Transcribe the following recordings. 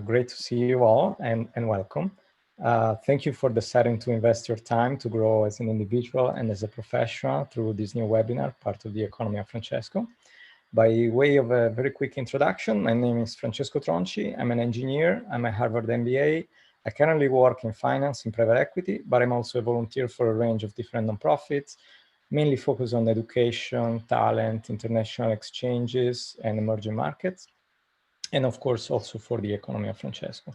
Great to see you all and welcome. Thank you for deciding to invest your time to grow as an individual and as a professional through this new webinar, part of the Economy of Francesco. By way of a very quick introduction, my name is Francesco Tronci. I'm an engineer. I'm a Harvard MBA. I currently work in finance and private equity, but I'm also a volunteer for a range of different nonprofits, mainly focused on education, talent, international exchanges, and emerging markets. And of course, also for the Economy of Francesco.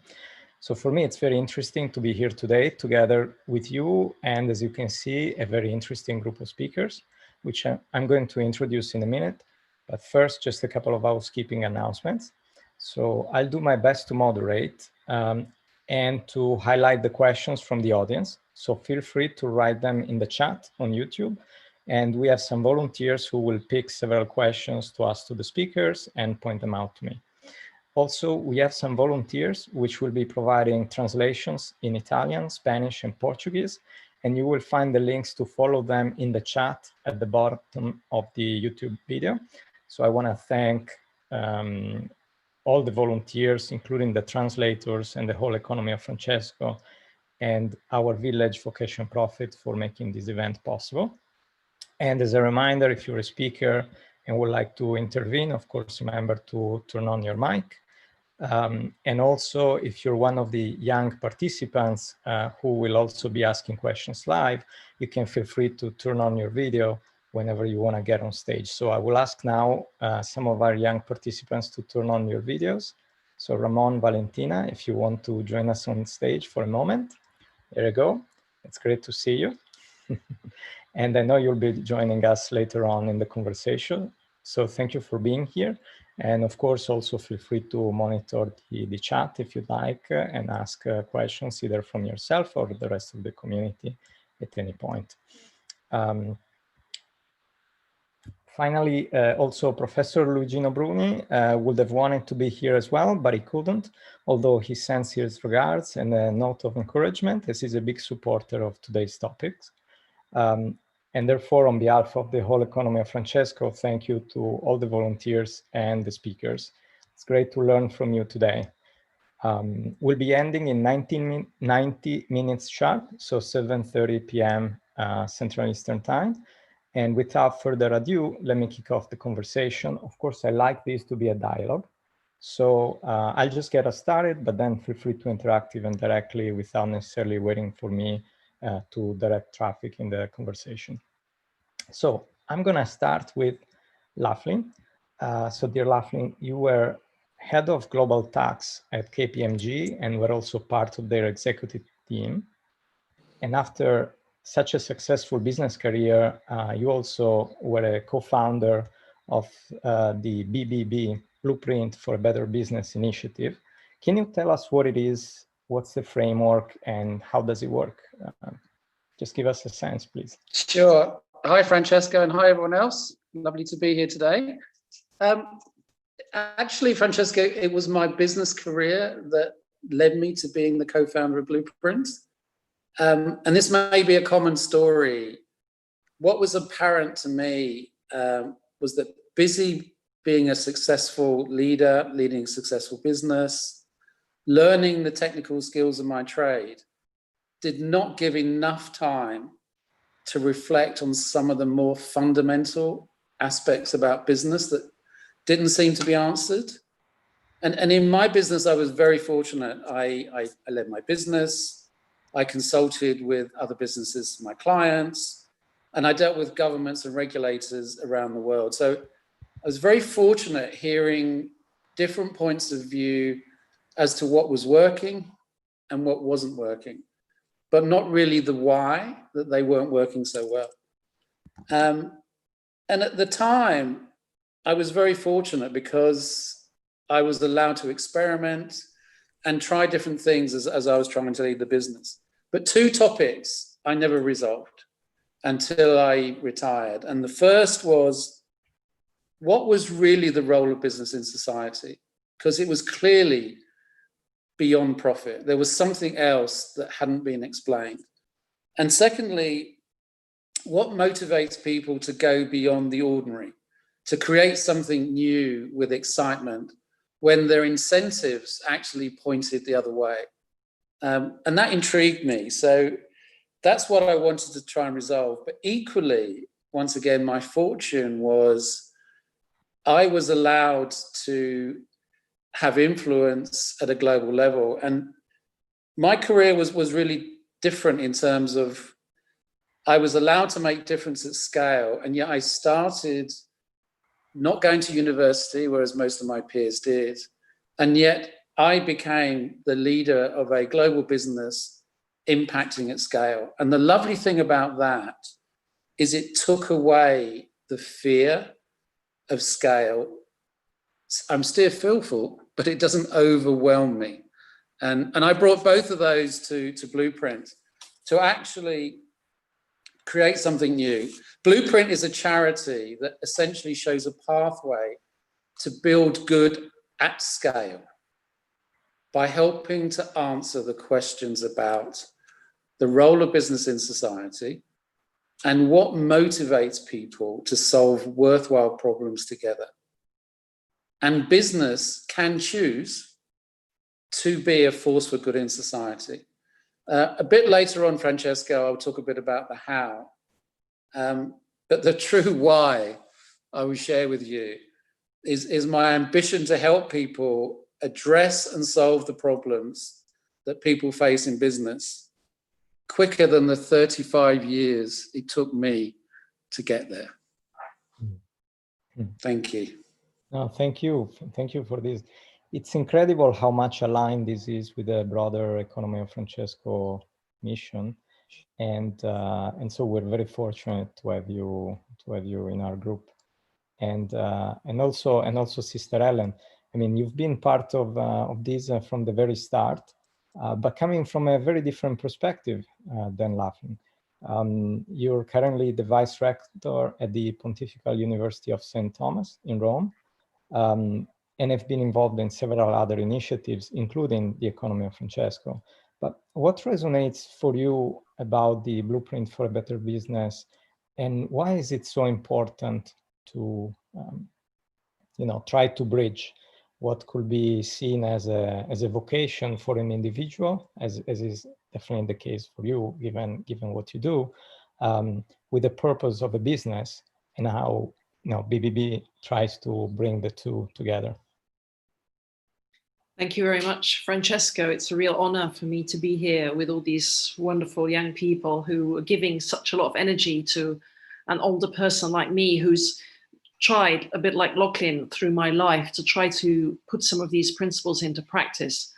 So for me, it's very interesting to be here today together with you. And as you can see, a very interesting group of speakers, which I'm going to introduce in a minute. But first, just a couple of housekeeping announcements. So I'll do my best to moderate and to highlight the questions from the audience. So feel free to write them in the chat on YouTube. And we have some volunteers who will pick several questions to ask to the speakers and point them out to me. Also, we have some volunteers which will be providing translations in Italian, Spanish, and Portuguese, and you will find the links to follow them in the chat at the bottom of the YouTube video. So I want to thank all the volunteers, including the translators and the whole Economy of Francesco and our village Vocation and Profit for making this event possible. And as a reminder, if you're a speaker and would like to intervene, of course, remember to turn on your mic. And also, if you're one of the young participants who will also be asking questions live, you can feel free to turn on your video whenever you want to get on stage. So I will ask now some of our young participants to turn on your videos. So Ramon, Valentina, if you want to join us on stage for a moment. There you go. It's great to see you. And I know you'll be joining us later on in the conversation. So thank you for being here. And of course, also feel free to monitor the chat if you'd like and ask questions either from yourself or the rest of the community at any point. Finally, also Professor Luigino Bruni would have wanted to be here as well, but he couldn't, although he sends his regards and a note of encouragement, as he's a big supporter of today's topics. And therefore, on behalf of the whole Economy of Francesco, thank you to all the volunteers and the speakers. It's great to learn from you today. We'll be ending in 90 minutes sharp, so 7:30 p.m. Central Eastern Time. And without further ado, let me kick off the conversation. Of course, I like this to be a dialogue. So I'll just get us started, but then feel free to interact even directly without necessarily waiting for me to direct traffic in the conversation. So I'm going to start with Loughlin. So dear Loughlin, you were head of global tax at KPMG and were also part of their executive team. And after such a successful business career, you also were a co-founder of the BBB, Blueprint for a Better Business initiative. Can you tell us what it is? What's the framework and how does it work? Just give us a sense, please. Sure. Hi, Francesco, and hi, everyone else. Lovely to be here today. Actually, Francesco, it was my business career that led me to being the co-founder of Blueprint. And this may be a common story. What was apparent to me was that busy being a successful leader, leading a successful business, learning the technical skills of my trade, did not give enough time to reflect on some of the more fundamental aspects about business that didn't seem to be answered. And in my business, I was very fortunate. I led my business. I consulted with other businesses, my clients, and I dealt with governments and regulators around the world. So I was very fortunate hearing different points of view as to what was working and what wasn't working, but not really the why that they weren't working so well. And at the time, I was very fortunate because I was allowed to experiment and try different things as I was trying to lead the business. But two topics I never resolved until I retired. And the first was, what was really the role of business in society? Because it was clearly beyond profit. There was something else that hadn't been explained. And secondly, what motivates people to go beyond the ordinary, to create something new with excitement when their incentives actually pointed the other way. And that intrigued me. So that's what I wanted to try and resolve. But equally, once again, my fortune was I was allowed to have influence at a global level. And my career was really different in terms of I was allowed to make difference at scale. And yet I started not going to university, whereas most of my peers did. And yet I became the leader of a global business impacting at scale. And the lovely thing about that is it took away the fear of scale. I'm still fearful, but it doesn't overwhelm me. And I brought both of those to Blueprint to actually create something new. Blueprint is a charity that essentially shows a pathway to build good at scale by helping to answer the questions about the role of business in society and what motivates people to solve worthwhile problems together. And business can choose to be a force for good in society. A bit later on, Francesco, I'll talk a bit about the how. But the true why I will share with you is my ambition to help people address and solve the problems that people face in business quicker than the 35 years it took me to get there. Thank you. No, thank you. Thank you for this. It's incredible how much aligned this is with the broader Economy of Francesco mission. And so we're very fortunate to have you in our group. And also Sister Helen. I mean, you've been part of this from the very start, but coming from a very different perspective than Loughlin. You're currently the Vice Rector at the Pontifical University of St. Thomas in Rome, and have been involved in several other initiatives, including the Economy of Francesco. But what resonates for you about the Blueprint for a Better Business, and why is it so important to try to bridge what could be seen as a vocation for an individual, as is definitely the case for you, given what you do, with the purpose of a business, and how BBB tries to bring the two together? Thank you very much, Francesco. It's a real honor for me to be here with all these wonderful young people who are giving such a lot of energy to an older person like me, who's tried, a bit like Loughlin, through my life to try to put some of these principles into practice.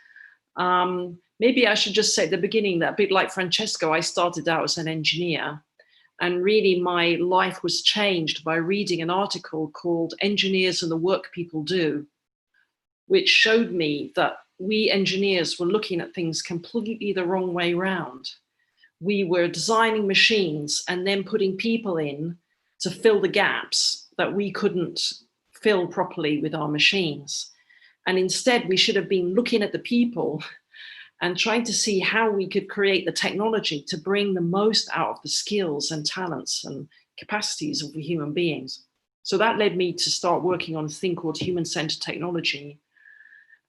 Maybe I should just say at the beginning that, a bit like Francesco, I started out as an engineer, and really my life was changed by reading an article called Engineers and the Work People Do, which showed me that we engineers were looking at things completely the wrong way round. We were designing machines and then putting people in to fill the gaps that we couldn't fill properly with our machines. And instead, we should have been looking at the people and trying to see how we could create the technology to bring the most out of the skills and talents and capacities of the human beings. So that led me to start working on a thing called human-centered technology.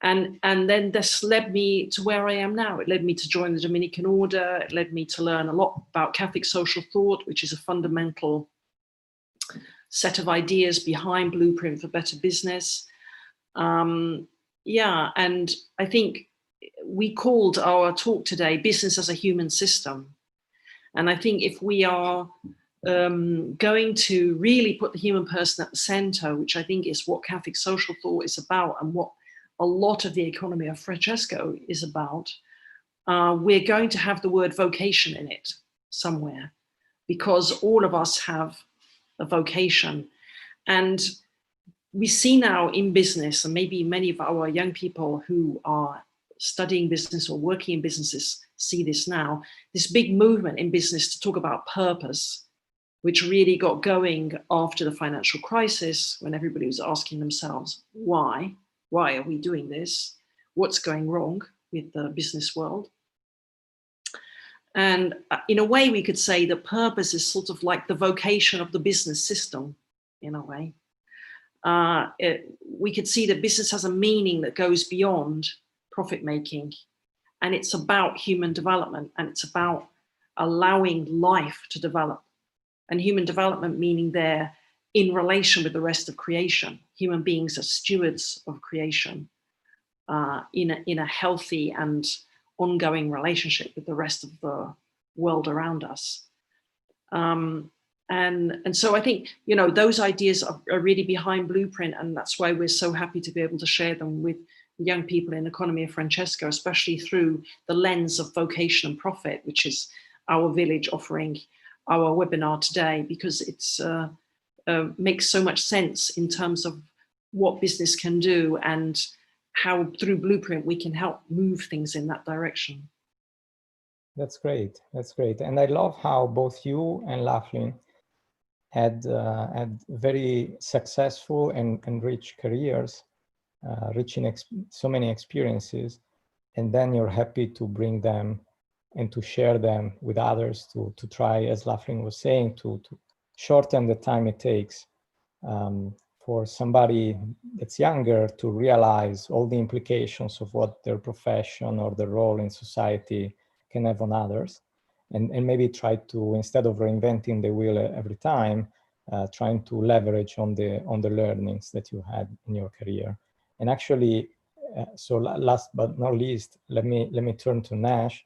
And then this led me to where I am now. It led me to join the Dominican Order. It led me to learn a lot about Catholic social thought, which is a fundamental set of ideas behind Blueprint for Better Business. And I think we called our talk today Business as a Human System. And I think if we are going to really put the human person at the center, which I think is what Catholic social thought is about and what a lot of the Economy of Francesco is about, we're going to have the word vocation in it somewhere, because all of us have a vocation. And we see now in business, and maybe many of our young people who are studying business or working in businesses see this now, this big movement in business to talk about purpose, which really got going after the financial crisis, when everybody was asking themselves, why? Why are we doing this? What's going wrong with the business world? And in a way, we could say that purpose is sort of like the vocation of the business system, in a way. we could see that business has a meaning that goes beyond profit making, and it's about human development, and it's about allowing life to develop. And human development meaning there in relation with the rest of creation. Human beings are stewards of creation in a healthy and ongoing relationship with the rest of the world around us. And so I think, you know, those ideas are really behind Blueprint, and that's why we're so happy to be able to share them with young people in Economy of Francesco, especially through the lens of Vocation and Profit, which is our village offering our webinar today, because it's makes so much sense in terms of what business can do and how through Blueprint we can help move things in that direction. That's great. That's great. And I love how both you and Loughlin had very successful and rich careers, reaching so many experiences, and then you're happy to bring them and to share them with others to try, as Loughlin was saying, to shorten the time it takes for somebody that's younger to realize all the implications of what their profession or their role in society can have on others, and maybe try to, instead of reinventing the wheel every time, trying to leverage on the learnings that you had in your career. And actually, so last but not least, let me turn to Nash.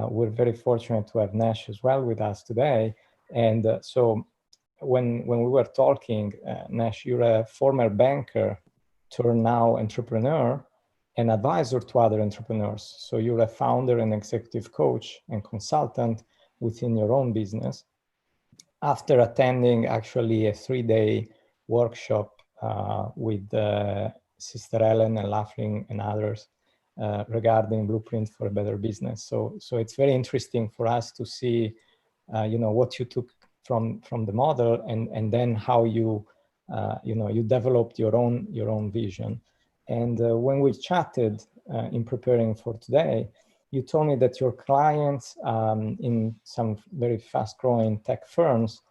We're very fortunate to have Nash as well with us today. And so when we were talking, Nash, you're a former banker turned now entrepreneur and advisor to other entrepreneurs. So you're a founder and executive coach and consultant within your own business. After attending actually a 3-day workshop with Sister Helen and Loughlin and others regarding Blueprint for a Better Business. So it's very interesting for us to see, you know, what you took from the model and then how you, you know, you developed your own vision. And when we chatted in preparing for today, you told me that your clients in some very fast-growing tech firms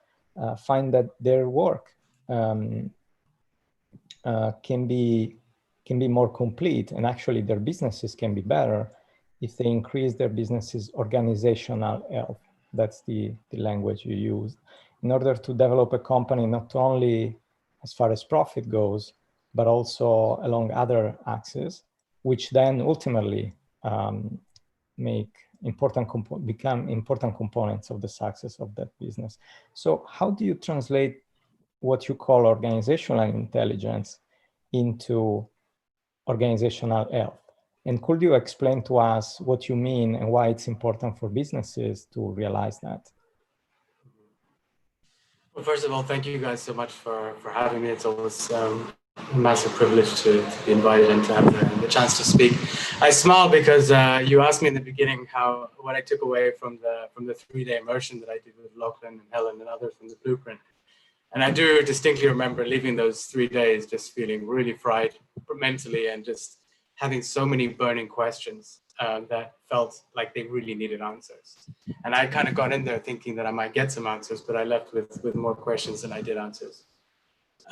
find that their work can be more complete, and actually their businesses can be better if they increase their business's organizational health. That's the language you used, in order to develop a company not only as far as profit goes, but also along other axes, which then ultimately become important components of the success of that business. So how do you translate what you call organizational intelligence into organizational health? And could you explain to us what you mean and why it's important for businesses to realize that? Well, first of all, thank you guys so much for having me. It's always a massive privilege to be invited and to have the chance to speak. I smile because you asked me in the beginning what I took away from the 3-day immersion that I did with Locklin and Helen and others from the Blueprint. And I do distinctly remember leaving those 3 days just feeling really fried mentally and just having so many burning questions that felt like they really needed answers. And I kind of got in there thinking that I might get some answers, but I left with more questions than I did answers.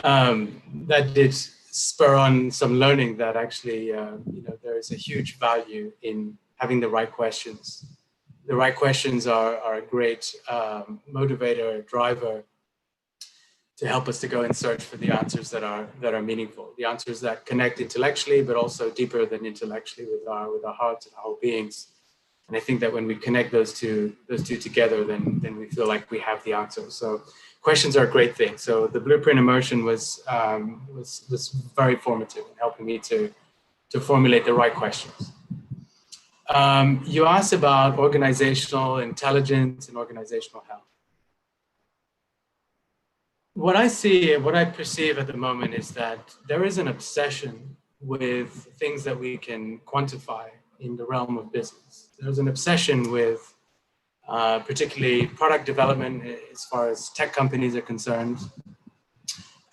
That did spur on some learning that actually, you know, there is a huge value in having the right questions. The right questions are a great motivator, driver, to help us to go and search for the answers that are meaningful, the answers that connect intellectually, but also deeper than intellectually with our hearts and our whole beings. And I think that when we connect those two together, then we feel like we have the answer. So questions are a great thing. So the Blueprint immersion was very formative in helping me to formulate the right questions. You asked about organizational intelligence and organizational health. What I see and what I perceive at the moment is that there is an obsession with things that we can quantify in the realm of business. There's an obsession with particularly product development as far as tech companies are concerned,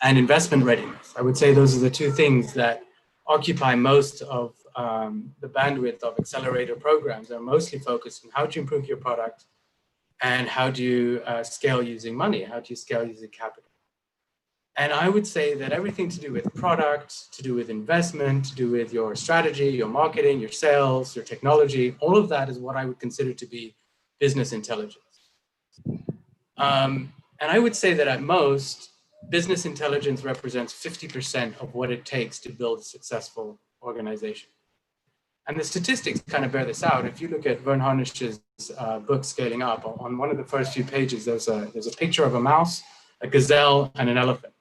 and investment readiness. I would say those are the two things that occupy most of the bandwidth of accelerator programs. They're mostly focused on how to improve your product and how do you scale using money, how do you scale using capital. And I would say that everything to do with product, to do with investment, to do with your strategy, your marketing, your sales, your technology, all of that is what I would consider to be business intelligence. And I would say that at most, business intelligence represents 50% of what it takes to build a successful organization. And the statistics kind of bear this out. If you look at Vern Harnish's book, Scaling Up, on one of the first few pages, there's a picture of a mouse, a gazelle, and an elephant.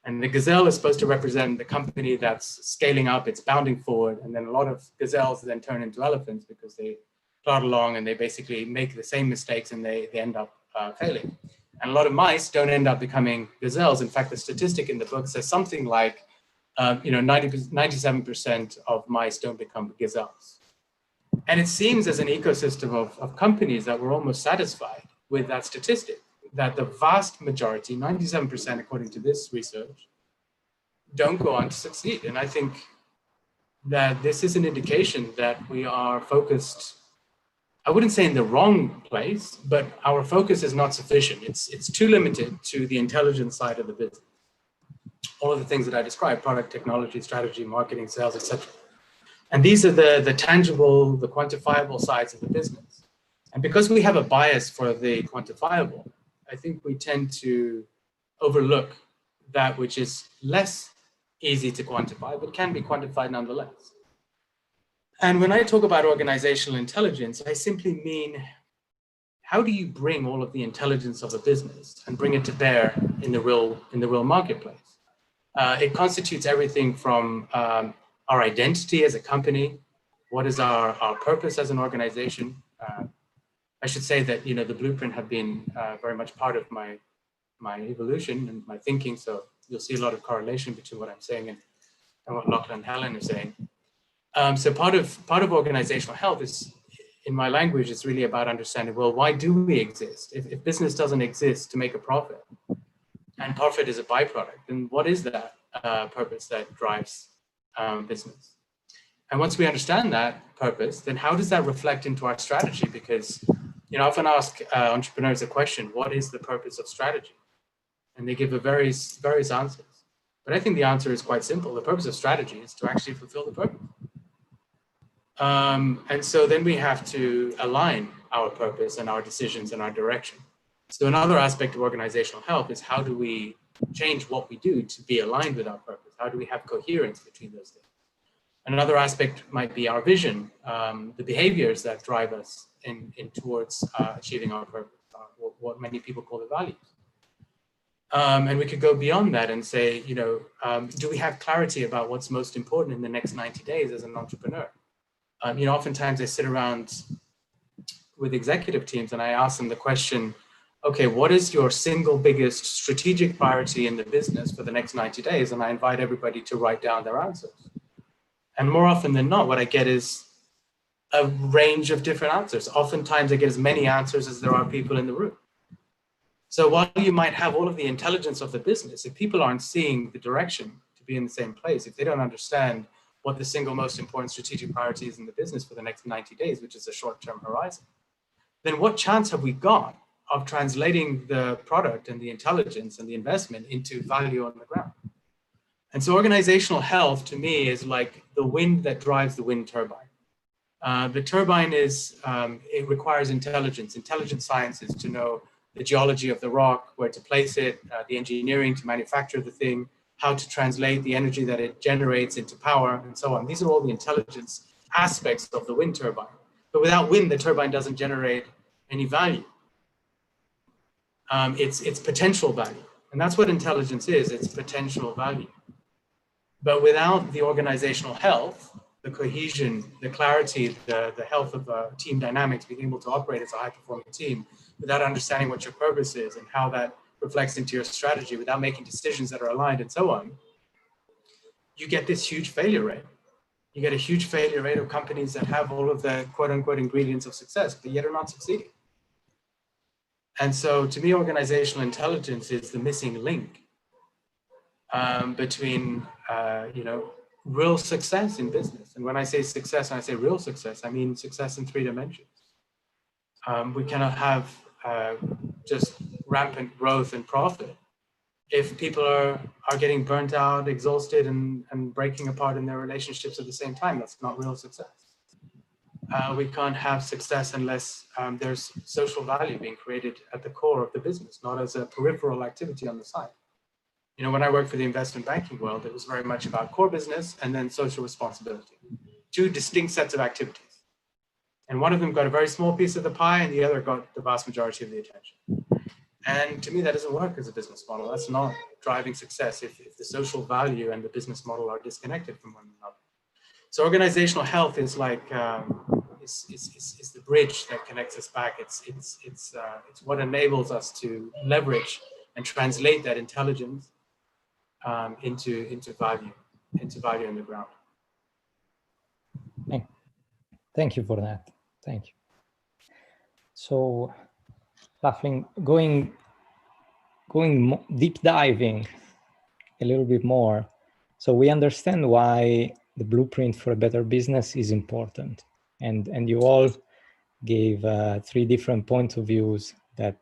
And the gazelle is supposed to represent the company that's scaling up, it's bounding forward, and then a lot of gazelles then turn into elephants because they plod along and they basically make the same mistakes and they end up failing. And a lot of mice don't end up becoming gazelles. In fact, the statistic in the book says something like, 97% of mice don't become gazelles. And it seems as an ecosystem of companies that we're almost satisfied with that statistic, that the vast majority, 97% according to this research, don't go on to succeed. And I think that this is an indication that we are focused, I wouldn't say in the wrong place, but our focus is not sufficient. It's too limited to the intelligence side of the business. All of the things that I described: product, technology, strategy, marketing, sales, etc. And these are the tangible, the quantifiable sides of the business. And because we have a bias for the quantifiable, I think we tend to overlook that which is less easy to quantify, but can be quantified nonetheless. And when I talk about organizational intelligence, I simply mean, how do you bring all of the intelligence of a business and bring it to bear in the real marketplace? It constitutes everything from our identity as a company. What is our purpose as an organization? I should say that the blueprint have been very much part of my evolution and my thinking. So you'll see a lot of correlation between what I'm saying and what Loughlin and Helen are saying. So part of organizational health is, in my language, it's really about understanding, well, why do we exist? If business doesn't exist to make a profit, and profit is a byproduct, then what is that purpose that drives business? And once we understand that purpose, then how does that reflect into our strategy? Because I often ask entrepreneurs a question: what is the purpose of strategy? And they give a various answers. But I think the answer is quite simple. The purpose of strategy is to actually fulfill the purpose. And so then we have to align our purpose and our decisions and our direction. So another aspect of organizational health is, how do we change what we do to be aligned with our purpose? How do we have coherence between those things? Another aspect might be our vision, the behaviors that drive us in towards achieving our purpose, what many people call the values. And we could go beyond that and say, do we have clarity about what's most important in the next 90 days as an entrepreneur? Oftentimes I sit around with executive teams and I ask them the question, okay, what is your single biggest strategic priority in the business for the next 90 days? And I invite everybody to write down their answers. And more often than not, what I get is a range of different answers. Oftentimes I get as many answers as there are people in the room. So while you might have all of the intelligence of the business, if people aren't seeing the direction to be in the same place, if they don't understand what the single most important strategic priority is in the business for the next 90 days, which is a short-term horizon, then what chance have we got of translating the product and the intelligence and the investment into value on the ground? And so organizational health to me is like the wind that drives the wind turbine. The turbine it requires intelligence, intelligent sciences to know the geology of the rock, where to place it, the engineering to manufacture the thing, how to translate the energy that it generates into power, and so on. These are all the intelligence aspects of the wind turbine. But without wind, the turbine doesn't generate any value. It's potential value. And that's what intelligence is, it's potential value. But without the organizational health, the cohesion, the clarity, the health of team dynamics, being able to operate as a high-performing team, without understanding what your purpose is and how that reflects into your strategy, without making decisions that are aligned and so on, you get this huge failure rate. You get a huge failure rate of companies that have all of the quote-unquote ingredients of success, but yet are not succeeding. And so to me, organizational intelligence is the missing link between, real success in business. And when I say success, and I say real success, I mean success in 3 dimensions. We cannot have just rampant growth and profit if people are getting burnt out, exhausted, and breaking apart in their relationships at the same time, that's not real success. We can't have success unless there's social value being created at the core of the business, not as a peripheral activity on the side. You know, when I worked for the investment banking world, it was very much about core business and then social responsibility, two distinct sets of activities. And one of them got a very small piece of the pie and the other got the vast majority of the attention. And to me, that doesn't work as a business model. That's not driving success if the social value and the business model are disconnected from one another. So organizational health is like, is the bridge that connects us back. It's what enables us to leverage and translate that intelligence into value in the ground. Thank you for that. Thank you. So, Loughlin, going deep diving a little bit more. So we understand why the blueprint for a better business is important, and you all gave 3 different points of views that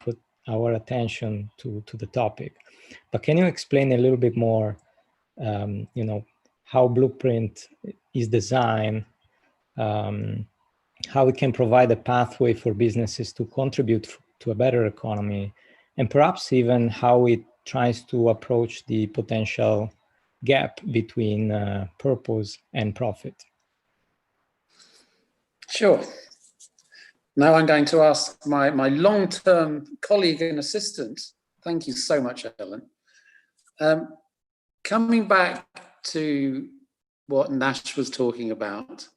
put our attention to the topic. But can you explain a little bit more, you know, how blueprint is designed, how it can provide a pathway for businesses to contribute to a better economy, and perhaps even how it tries to approach the potential gap between purpose and profit? Sure. Now I'm going to ask my long-term colleague and assistant. Thank you so much, Helen. Coming back to what Nash was talking about,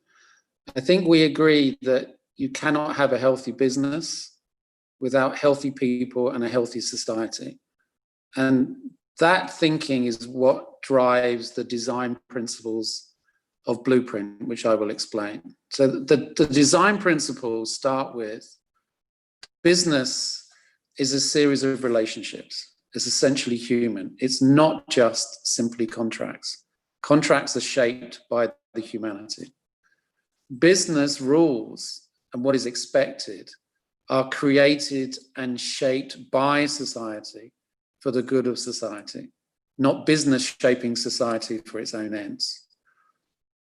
I think we agree that you cannot have a healthy business without healthy people and a healthy society. And that thinking is what drives the design principles of Blueprint, which I will explain. So the design principles start with business is a series of relationships. It's essentially human. It's not just simply contracts. Contracts are shaped by the humanity. Business rules and what is expected are created and shaped by society for the good of society, not business shaping society for its own ends.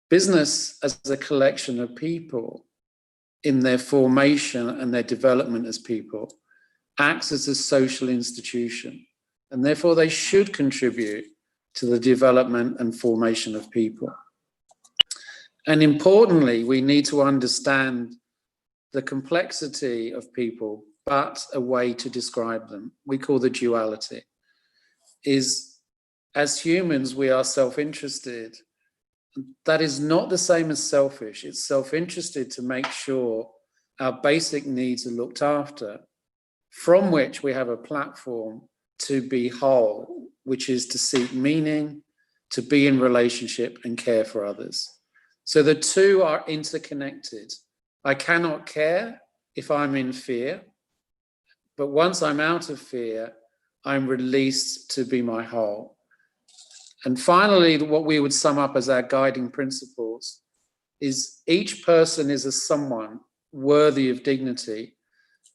Business as a collection of people in their formation and their development as people acts as a social institution, and therefore they should contribute to the development and formation of people. And importantly, we need to understand the complexity of people, but a way to describe them, we call the duality, is as humans, we are self-interested. That is not the same as selfish. It's self-interested to make sure our basic needs are looked after, from which we have a platform to be whole, which is to seek meaning, to be in relationship and care for others. So the two are interconnected. I cannot care if I'm in fear, but once I'm out of fear, I'm released to be my whole. And finally, what we would sum up as our guiding principles is each person is a someone worthy of dignity,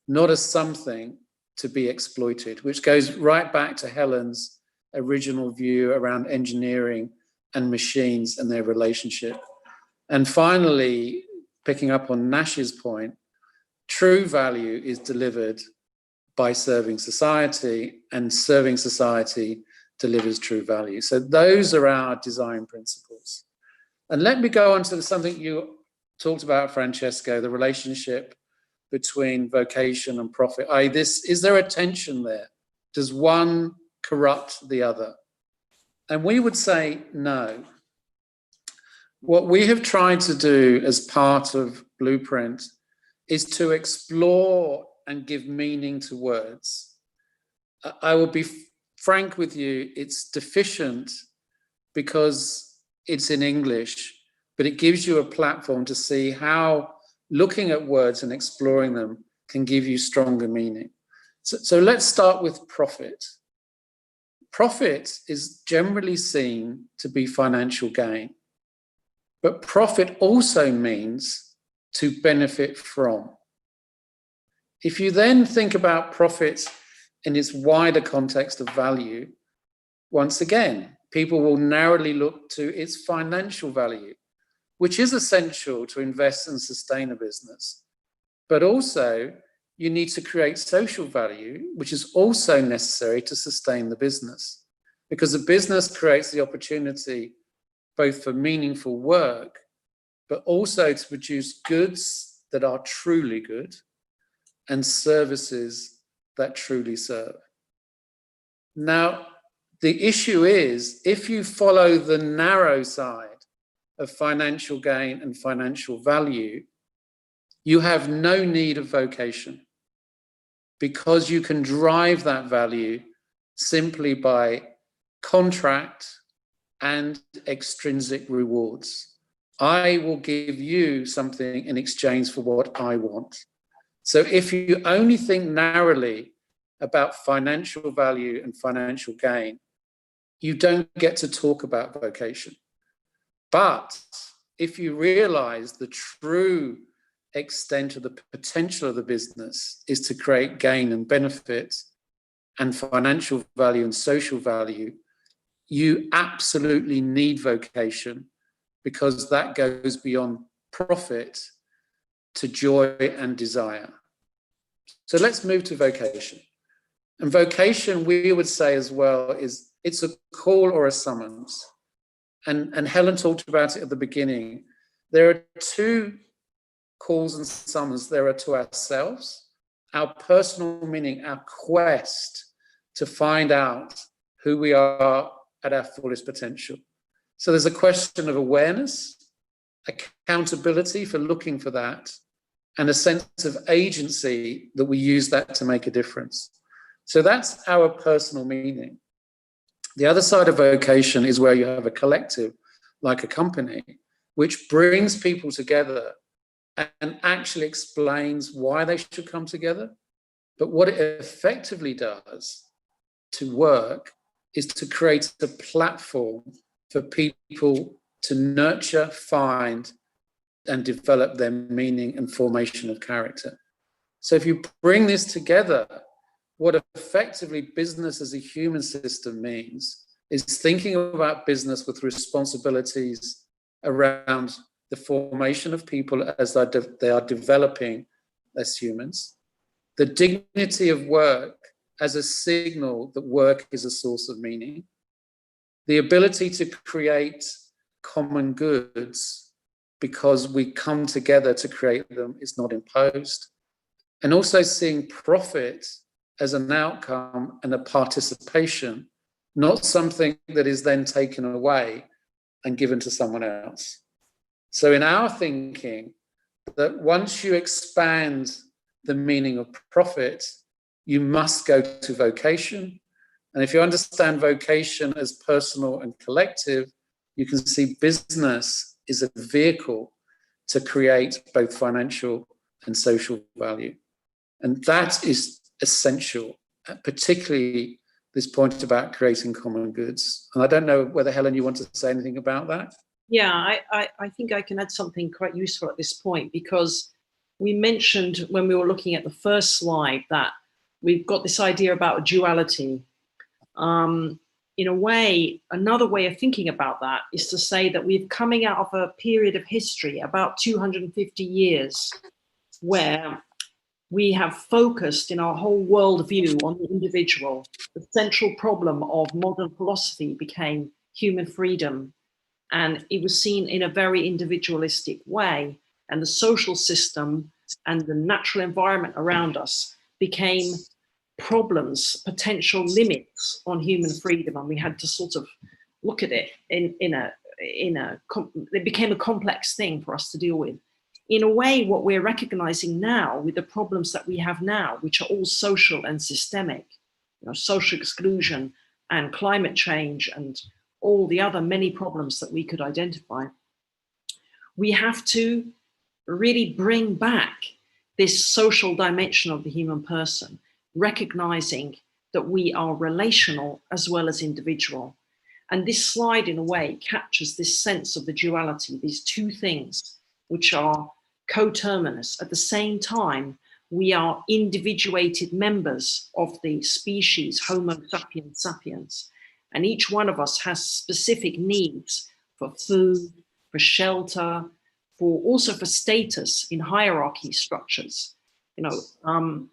not as something to be exploited, which goes right back to Helen's original view around engineering and machines and their relationship. And finally, picking up on Nash's point, true value is delivered by serving society, and serving society delivers true value. So those are our design principles. And let me go on to something you talked about, Francesco, the relationship between vocation and profit. Is there a tension there? Does one corrupt the other? And we would say no. What we have tried to do as part of Blueprint is to explore and give meaning to words. I will be frank with you, it's deficient because it's in English, but it gives you a platform to see how looking at words and exploring them can give you stronger meaning. So let's start with profit. Profit is generally seen to be financial gain, but profit also means to benefit from. If you then think about profit in its wider context of value, once again, people will narrowly look to its financial value, which is essential to invest and sustain a business. But also, you need to create social value, which is also necessary to sustain the business, because the business creates the opportunity both for meaningful work, but also to produce goods that are truly good and services that truly serve. Now, the issue is, if you follow the narrow side of financial gain and financial value, you have no need of vocation, because you can drive that value simply by contract and extrinsic rewards. I will give you something in exchange for what I want. So if you only think narrowly about financial value and financial gain, you don't get to talk about vocation. But if you realize the true extent of the potential of the business is to create gain and benefit and financial value and social value, you absolutely need vocation, because that goes beyond profit to joy and desire. So let's move to vocation. And vocation, we would say as well, is it's a call or a summons. And Helen talked about it at the beginning. There are two calls and summons. There are to ourselves, our personal meaning, our quest to find out who we are at our fullest potential. So there's a question of awareness, accountability for looking for that, and a sense of agency that we use that to make a difference. So that's our personal meaning. The other side of vocation is where you have a collective, like a company, which brings people together and actually explains why they should come together. But what it effectively does to work is to create a platform for people to nurture, find, and develop their meaning and formation of character. So if you bring this together, what effectively business as a human system means is thinking about business with responsibilities around the formation of people as they are developing as humans, the dignity of work as a signal that work is a source of meaning, the ability to create common goods because we come together to create them is not imposed, and also seeing profit as an outcome and a participation, not something that is then taken away and given to someone else. So in our thinking, that once you expand the meaning of profit, you must go to vocation. And if you understand vocation as personal and collective, you can see business is a vehicle to create both financial and social value. And that is essential, particularly this point about creating common goods. And I don't know whether, Helen, you want to say anything about that? Yeah, I think I can add something quite useful at this point, because we mentioned when we were looking at the first slide that we've got this idea about duality. In a way, another way of thinking about that is to say that we're coming out of a period of history, about 250 years, where we have focused in our whole worldview on the individual. The central problem of modern philosophy became human freedom, and it was seen in a very individualistic way. And the social system and the natural environment around us became problems, potential limits on human freedom, and we had to sort of look at it it became a complex thing for us to deal with. In a way, what we're recognizing now with the problems that we have now, which are all social and systemic, social exclusion and climate change and all the other many problems that we could identify, we have to really bring back this social dimension of the human person, recognizing that we are relational as well as individual. And this slide, in a way, captures this sense of the duality, these two things which are coterminous at the same time, We are individuated members of the species Homo sapiens sapiens. And each one of us has specific needs for food, for shelter, for also for status in hierarchy structures. You know,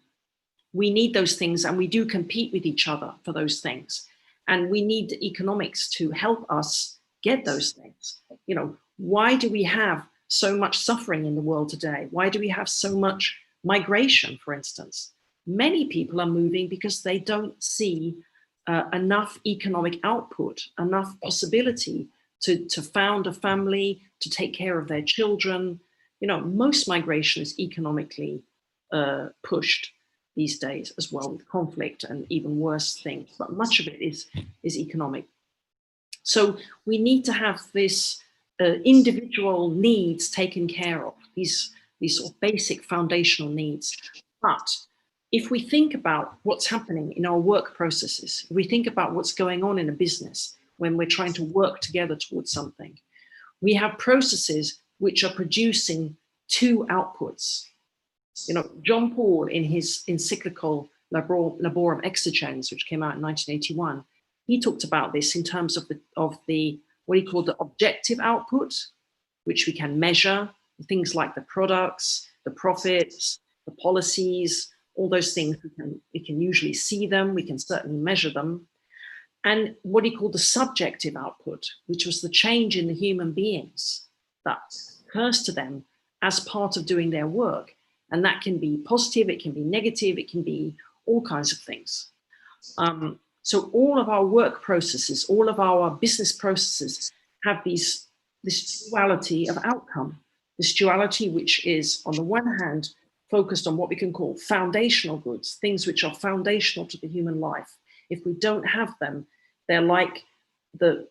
we need those things, and we do compete with each other for those things. And we need economics to help us get those things. You know, why do we have so much suffering in the world today? Why do we have so much migration, for instance? Many people are moving because they don't see enough economic output, enough possibility to found a family, to take care of their children. You know, most migration is economically pushed these days as well, with conflict and even worse things, but much of it is economic. So we need to have this individual needs taken care of, these sort of basic foundational needs. But if we think about what's happening in our work processes, if we think about what's going on in a business when we're trying to work together towards something, we have processes which are producing two outputs. You know, John Paul, in his encyclical Laborum Exigens, which came out in 1981, he talked about this in terms of the what he called the objective output, which we can measure, things like the products, the profits, the policies, all those things. We can usually see them, we can certainly measure them. And what he called the subjective output, which was the change in the human beings that occurs to them as part of doing their work. And that can be positive, it can be negative, it can be all kinds of things. So all of our work processes, all of our business processes have this duality of outcome. This duality which is, on the one hand, focused on what we can call foundational goods, things which are foundational to the human life. If we don't have them, they're like the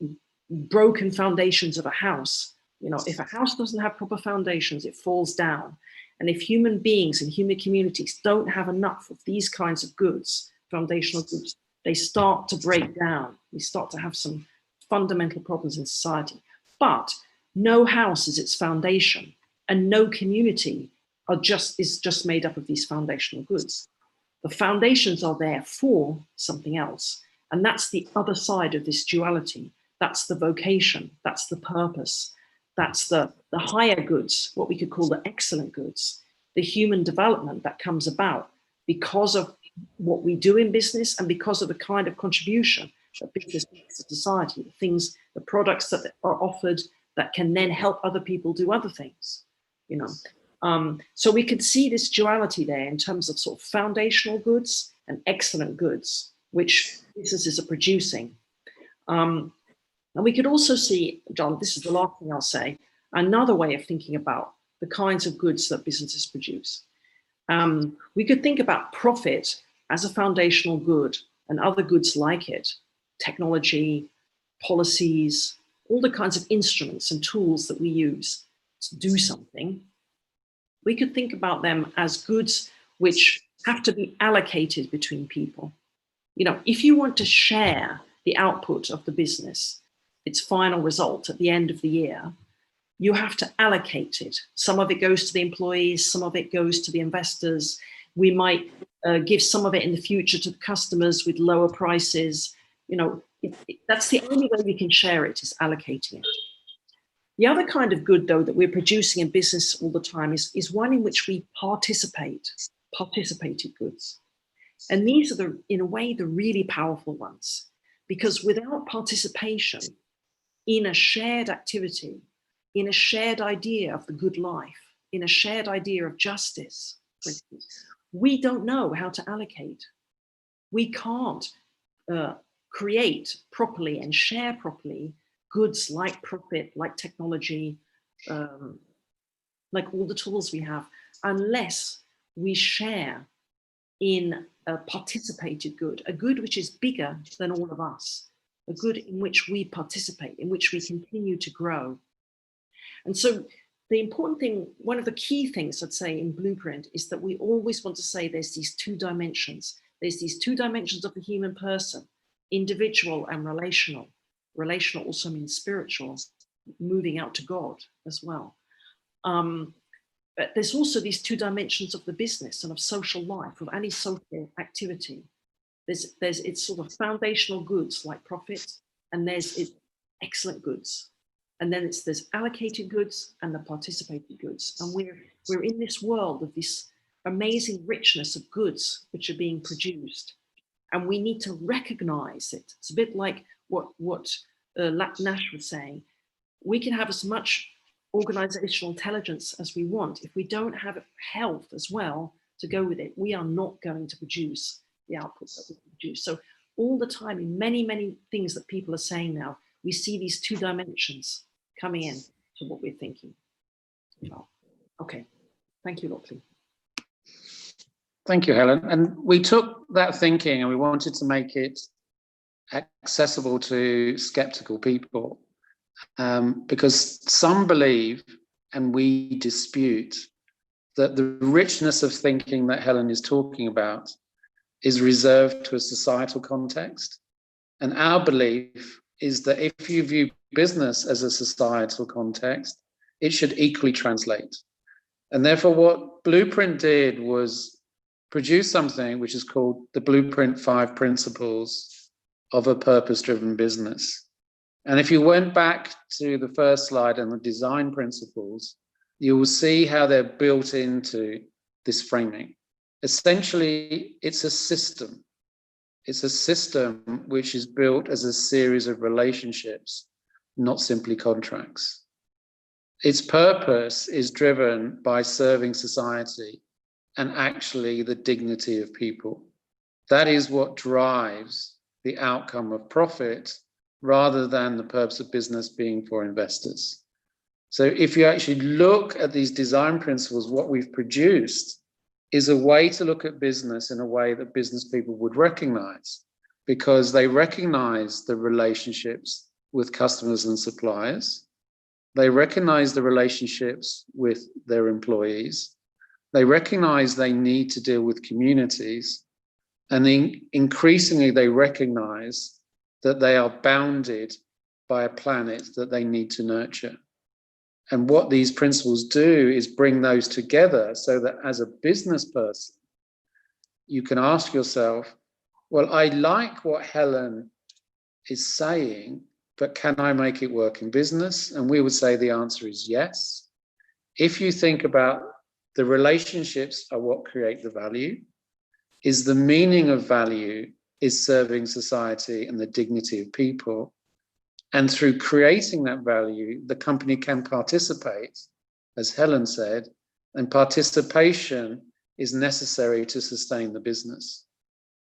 broken foundations of a house. You know, if a house doesn't have proper foundations, it falls down. And if human beings and human communities don't have enough of these kinds of goods, foundational goods, they start to break down. We start to have some fundamental problems in society. But no house is its foundation, and no community is just made up of these foundational goods. The foundations are there for something else. And that's the other side of this duality. That's the vocation, that's the purpose, that's the higher goods, what we could call the excellent goods, the human development that comes about because of what we do in business and because of the kind of contribution that business makes to society, the products that are offered that can then help other people do other things, you know. So we could see this duality there in terms of sort of foundational goods and excellent goods, which businesses are producing. And we could also see, John, this is the last thing I'll say, another way of thinking about the kinds of goods that businesses produce. We could think about profit as a foundational good and other goods like it, technology, policies, all the kinds of instruments and tools that we use to do something. We could think about them as goods which have to be allocated between people. You know, if you want to share the output of the business, its final result at the end of the year, you have to allocate it. Some of it goes to the employees, some of it goes to the investors. We might give some of it in the future to the customers with lower prices. You know, that's the only way we can share it, is allocating it. The other kind of good, though, that we're producing in business all the time is one in which we participated goods. And these are, in a way, the really powerful ones, because without participation in a shared activity, in a shared idea of the good life, in a shared idea of justice, for instance, we don't know how to allocate. We can't create properly and share properly goods like profit, like technology, like all the tools we have, unless we share in a participated good, a good which is bigger than all of us, a good in which we participate, in which we continue to grow. And so the important thing, one of the key things I'd say in Blueprint is that we always want to say there's these two dimensions. There's these two dimensions of the human person, individual and relational. Relational also means spiritual, moving out to God as well. But there's also these two dimensions of the business and of social life, of any social activity. There's it's sort of foundational goods like profit, and there's excellent goods. And then there's allocated goods and the participated goods. And we're in this world of this amazing richness of goods which are being produced. And we need to recognize it. It's a bit like what Nash was saying. We can have as much organizational intelligence as we want. If we don't have health as well to go with it, we are not going to produce the output that we produce. So all the time, in many, many things that people are saying now, we see these two dimensions coming in to what we're thinking. Oh, okay, thank you, Lockley. Thank you, Helen. And we took that thinking and we wanted to make it accessible to skeptical people, because some believe, and we dispute, that the richness of thinking that Helen is talking about is reserved to a societal context. And our belief is that if you view business as a societal context, it should equally translate. And therefore, what Blueprint did was produce something which is called the Blueprint 5 Principles of a Purpose-Driven Business. And if you went back to the first slide and the design principles, you will see how they're built into this framing. Essentially, it's a system. It's a system which is built as a series of relationships, not simply contracts. Its purpose is driven by serving society and actually the dignity of people. That is what drives the outcome of profit rather than the purpose of business being for investors. So if you actually look at these design principles, what we've produced is a way to look at business in a way that business people would recognize, because they recognize the relationships with customers and suppliers. They recognize the relationships with their employees. They recognize they need to deal with communities. And then increasingly, they recognize that they are bounded by a planet that they need to nurture. And what these principles do is bring those together so that as a business person, you can ask yourself, well, I like what Helen is saying, but can I make it work in business? And we would say the answer is yes. If you think about the relationships are what create the value, is the meaning of value is serving society and the dignity of people. And through creating that value, the company can participate, as Helen said, and participation is necessary to sustain the business.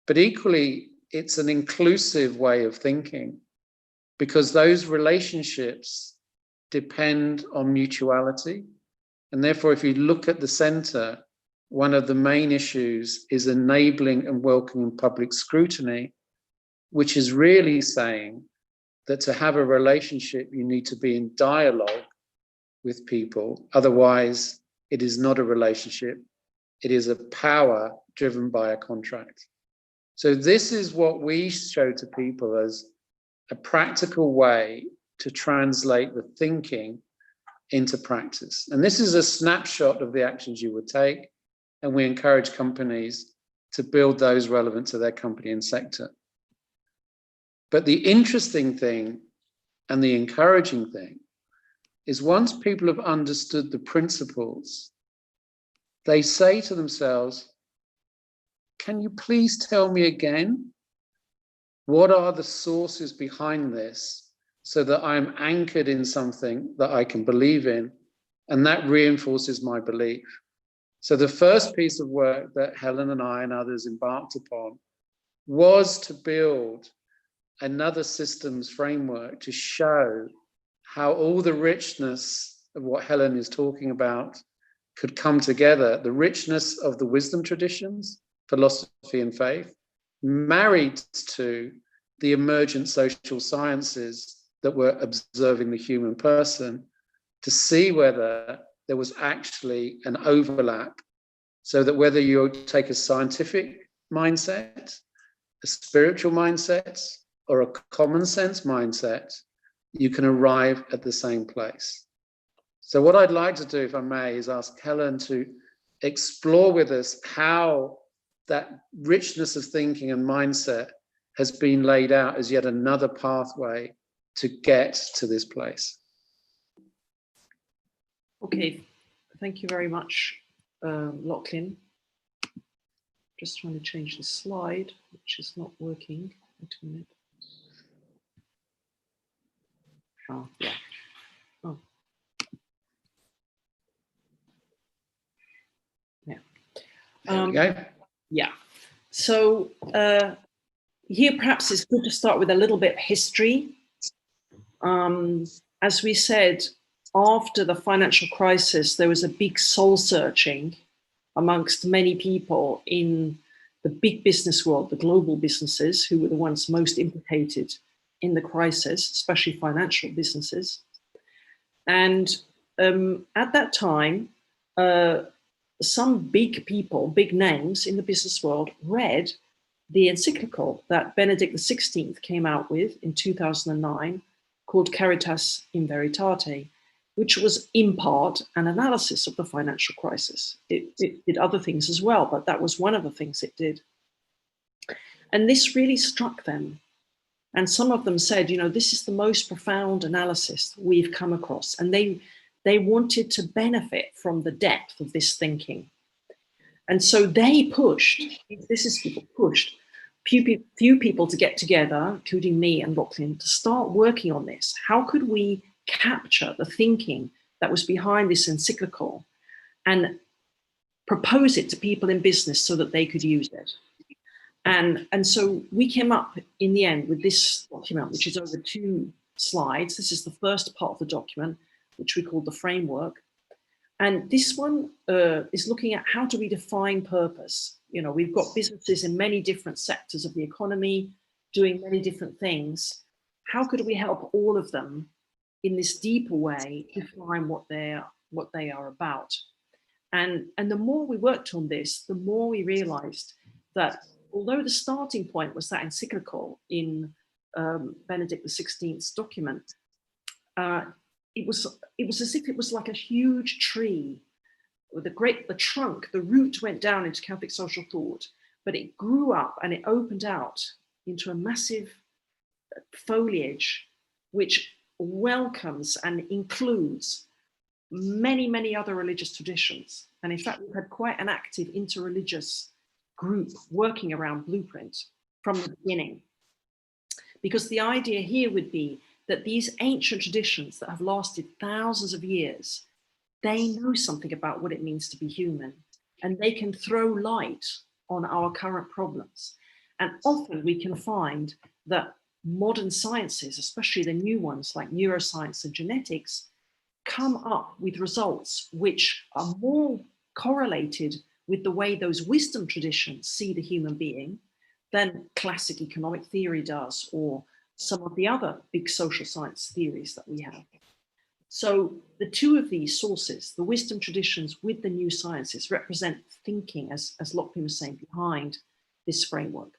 But equally, it's an inclusive way of thinking, because those relationships depend on mutuality. And therefore, if you look at the center, one of the main issues is enabling and welcoming public scrutiny, which is really saying that to have a relationship, you need to be in dialogue with people. Otherwise, it is not a relationship. It is a power driven by a contract. So this is what we show to people as a practical way to translate the thinking into practice. And this is a snapshot of the actions you would take. And we encourage companies to build those relevant to their company and sector. But the interesting thing and the encouraging thing is once people have understood the principles, they say to themselves, can you please tell me again, what are the sources behind this so that I'm anchored in something that I can believe in, and that reinforces my belief. So the first piece of work that Helen and I and others embarked upon was to build another systems framework to show how all the richness of what Helen is talking about could come together, the richness of the wisdom traditions, philosophy and faith, married to the emergent social sciences that were observing the human person, to see whether there was actually an overlap, so that whether you take a scientific mindset, a spiritual mindset, or a common sense mindset, you can arrive at the same place. So what I'd like to do, if I may, is ask Helen to explore with us how that richness of thinking and mindset has been laid out as yet another pathway to get to this place. Okay, thank you very much, Loughlin. Just trying to change the slide, which is not working. Wait a minute. Oh, yeah. Oh. Yeah. There we go. Yeah. So here perhaps it's good to start with a little bit of history. As we said, after the financial crisis, there was a big soul searching amongst many people in the big business world, the global businesses, who were the ones most implicated in the crisis, especially financial businesses. And at that time, some big people, big names in the business world read the encyclical that Benedict XVI came out with in 2009 called Caritas in Veritate, which was in part an analysis of the financial crisis. It did other things as well, but that was one of the things it did. And this really struck them. And some of them said, you know, this is the most profound analysis we've come across. And they wanted to benefit from the depth of this thinking. And so they pushed, few people to get together, including me and Loughlin, to start working on this. How could we capture the thinking that was behind this encyclical and propose it to people in business so that they could use it? And so we came up in the end with this document, which is over 2 slides. This is the first part of the document, which we call the framework. And this one is looking at how do we define purpose? You know, we've got businesses in many different sectors of the economy doing many different things. How could we help all of them in this deeper way define what they are about? And the more we worked on this, the more we realized that although the starting point was that encyclical in Benedict XVI's document, it was as if it was like a huge tree with the trunk, the root went down into Catholic social thought, but it grew up and it opened out into a massive foliage which welcomes and includes many, many other religious traditions. And in fact, we've had quite an active interreligious group working around Blueprint from the beginning. Because the idea here would be that these ancient traditions that have lasted thousands of years, they know something about what it means to be human, and they can throw light on our current problems. And often we can find that modern sciences, especially the new ones like neuroscience and genetics, come up with results which are more correlated with the way those wisdom traditions see the human being than classic economic theory does, or some of the other big social science theories that we have. So the two of these sources, the wisdom traditions with the new sciences, represent thinking, as Lockley was saying, behind this framework.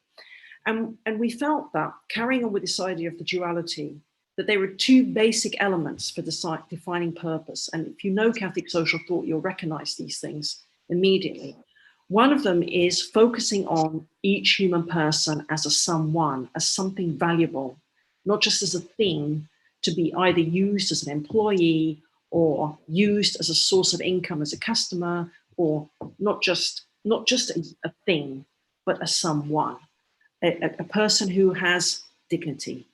And we felt that, carrying on with this idea of the duality, that there were 2 basic elements for defining purpose. And if you know Catholic social thought, you'll recognize these things immediately. One of them is focusing on each human person as a someone, as something valuable, not just as a thing to be either used as an employee or used as a source of income as a customer, or not just a thing, but a someone, a person who has dignity.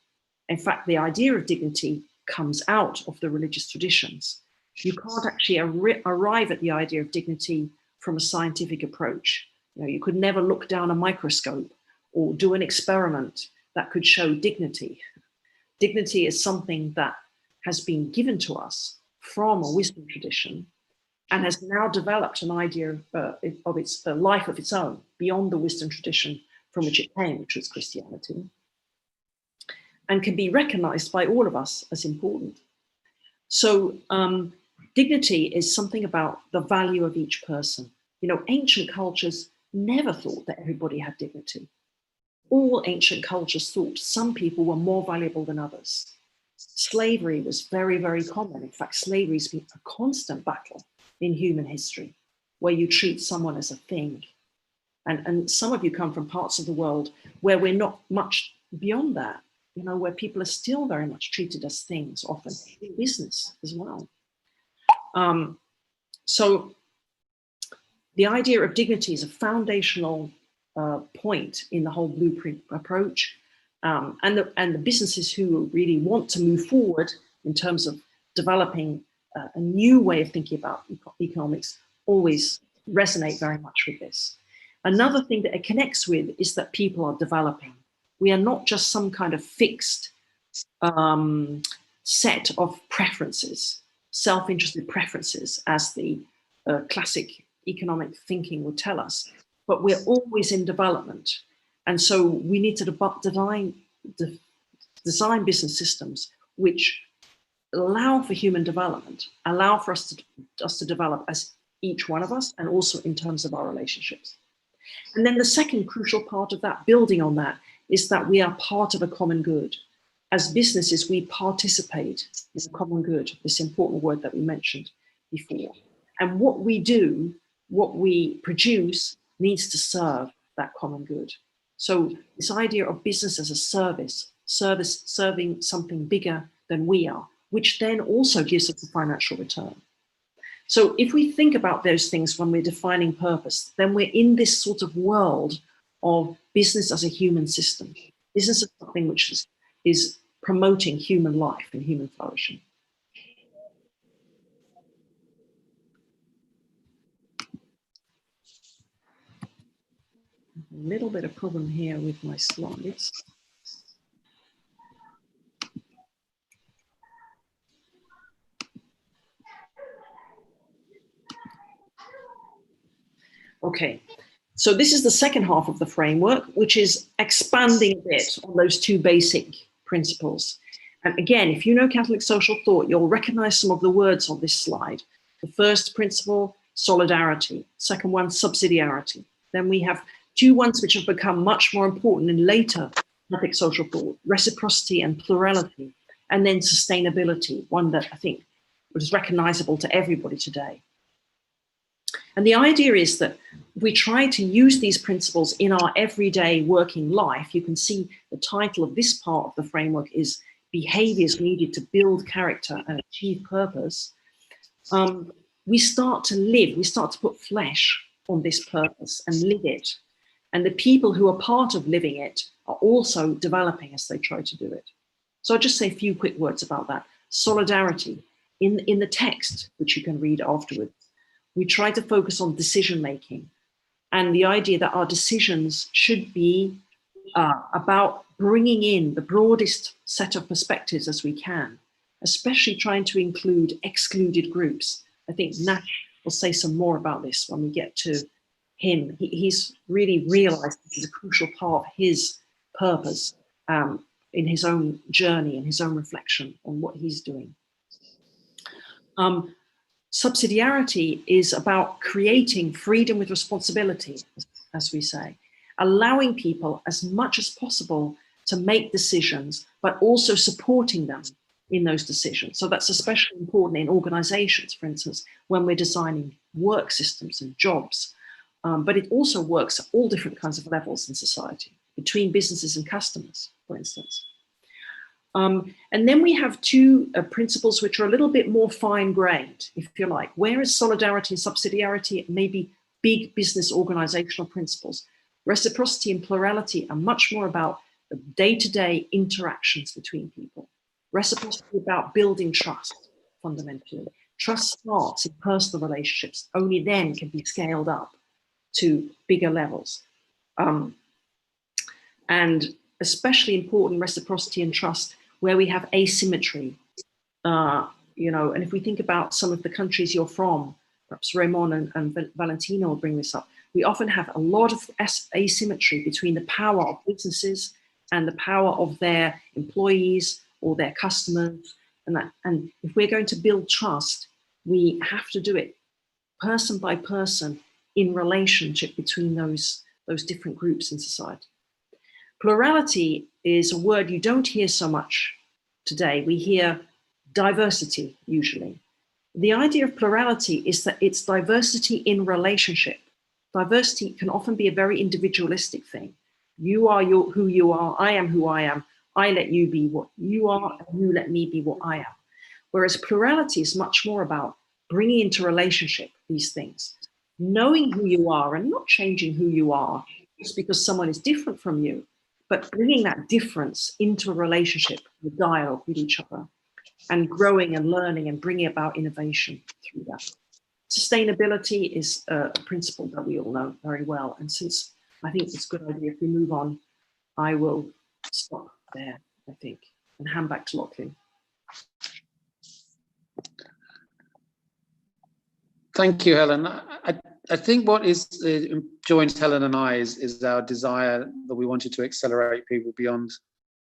In fact, the idea of dignity comes out of the religious traditions. You can't actually arrive at the idea of dignity from a scientific approach. You know, you could never look down a microscope or do an experiment that could show dignity. Dignity is something that has been given to us from a wisdom tradition and has now developed an idea of its life of its own beyond the wisdom tradition from which it came, which was Christianity, and can be recognized by all of us as important. So dignity is something about the value of each person. You know, ancient cultures never thought that everybody had dignity. All ancient cultures thought some people were more valuable than others. slavery was very, very common. In fact, slavery has been a constant battle in human history, where you treat someone as a thing. And some of you come from parts of the world where we're not much beyond that, you know, where people are still very much treated as things, often in business as well. So the idea of dignity is a foundational point in the whole blueprint approach. And the businesses who really want to move forward in terms of developing a new way of thinking about economics always resonate very much with this. Another thing that it connects with is that people are developing. We are not just some kind of fixed set of preferences, self-interested preferences, as the classic economic thinking would tell us, but we're always in development. And so we need to design business systems which allow for human development, allow for us to develop as each one of us, and also in terms of our relationships. And then the second crucial part of that, building on that, is that we are part of a common good. As businesses, we participate in a common good, this important word that we mentioned before. And what we do, what we produce, needs to serve that common good. So this idea of business as a service serving something bigger than we are, which then also gives us a financial return. So if we think about those things when we're defining purpose, then we're in this sort of world of business as a human system. Business is something which is promoting human life and human flourishing. A little bit of problem here with my slides. Okay, so this is the second half of the framework, which is expanding a bit on those two basic principles. And again, if you know Catholic social thought, you'll recognize some of the words on this slide. The first principle, solidarity. Second one, subsidiarity. Then we have two ones which have become much more important in later Catholic social thought, reciprocity and plurality. And then sustainability, one that I think was recognizable to everybody today. And the idea is that we try to use these principles in our everyday working life. You can see the title of this part of the framework is Behaviors Needed to Build Character and Achieve Purpose. We start to live, we start to put flesh on this purpose and live it. And the people who are part of living it are also developing as they try to do it. So I'll just say a few quick words about that. Solidarity. In the text, which you can read afterwards, we try to focus on decision-making and the idea that our decisions should be about bringing in the broadest set of perspectives as we can, especially trying to include excluded groups. I think Nash will say some more about this when we get to him. He's really realized this is a crucial part of his purpose in his own journey and his own reflection on what he's doing. Subsidiarity is about creating freedom with responsibility, as we say, allowing people as much as possible to make decisions, but also supporting them in those decisions. So that's especially important in organizations, for instance, when we're designing work systems and jobs. But it also works at all different kinds of levels in society, between businesses and customers, for instance. And then we have two principles which are a little bit more fine-grained, if you like. Whereas solidarity and subsidiarity may be big business organizational principles, reciprocity and plurality are much more about the day-to-day interactions between people. Reciprocity about building trust, fundamentally. Trust starts in personal relationships, only then can be scaled up to bigger levels. And especially important, reciprocity and trust, where we have asymmetry, you know, and if we think about some of the countries you're from, perhaps Ramon and Valentina will bring this up, we often have a lot of asymmetry between the power of businesses and the power of their employees or their customers. And if we're going to build trust, we have to do it person by person in relationship between those different groups in society. Plurality is a word you don't hear so much today, we hear diversity usually. The idea of plurality is that it's diversity in relationship. Diversity can often be a very individualistic thing. You are who you are, I am who I am, I let you be what you are, and you let me be what I am. Whereas plurality is much more about bringing into relationship these things, knowing who you are and not changing who you are just because someone is different from you, but bringing that difference into a relationship, a dialogue with each other, and growing and learning and bringing about innovation through that. Sustainability is a principle that we all know very well. And since I think it's a good idea if we move on, I will stop there, I think, and hand back to Locklin. Thank you, Helen. I think what is joins Helen and I is our desire that we wanted to accelerate people beyond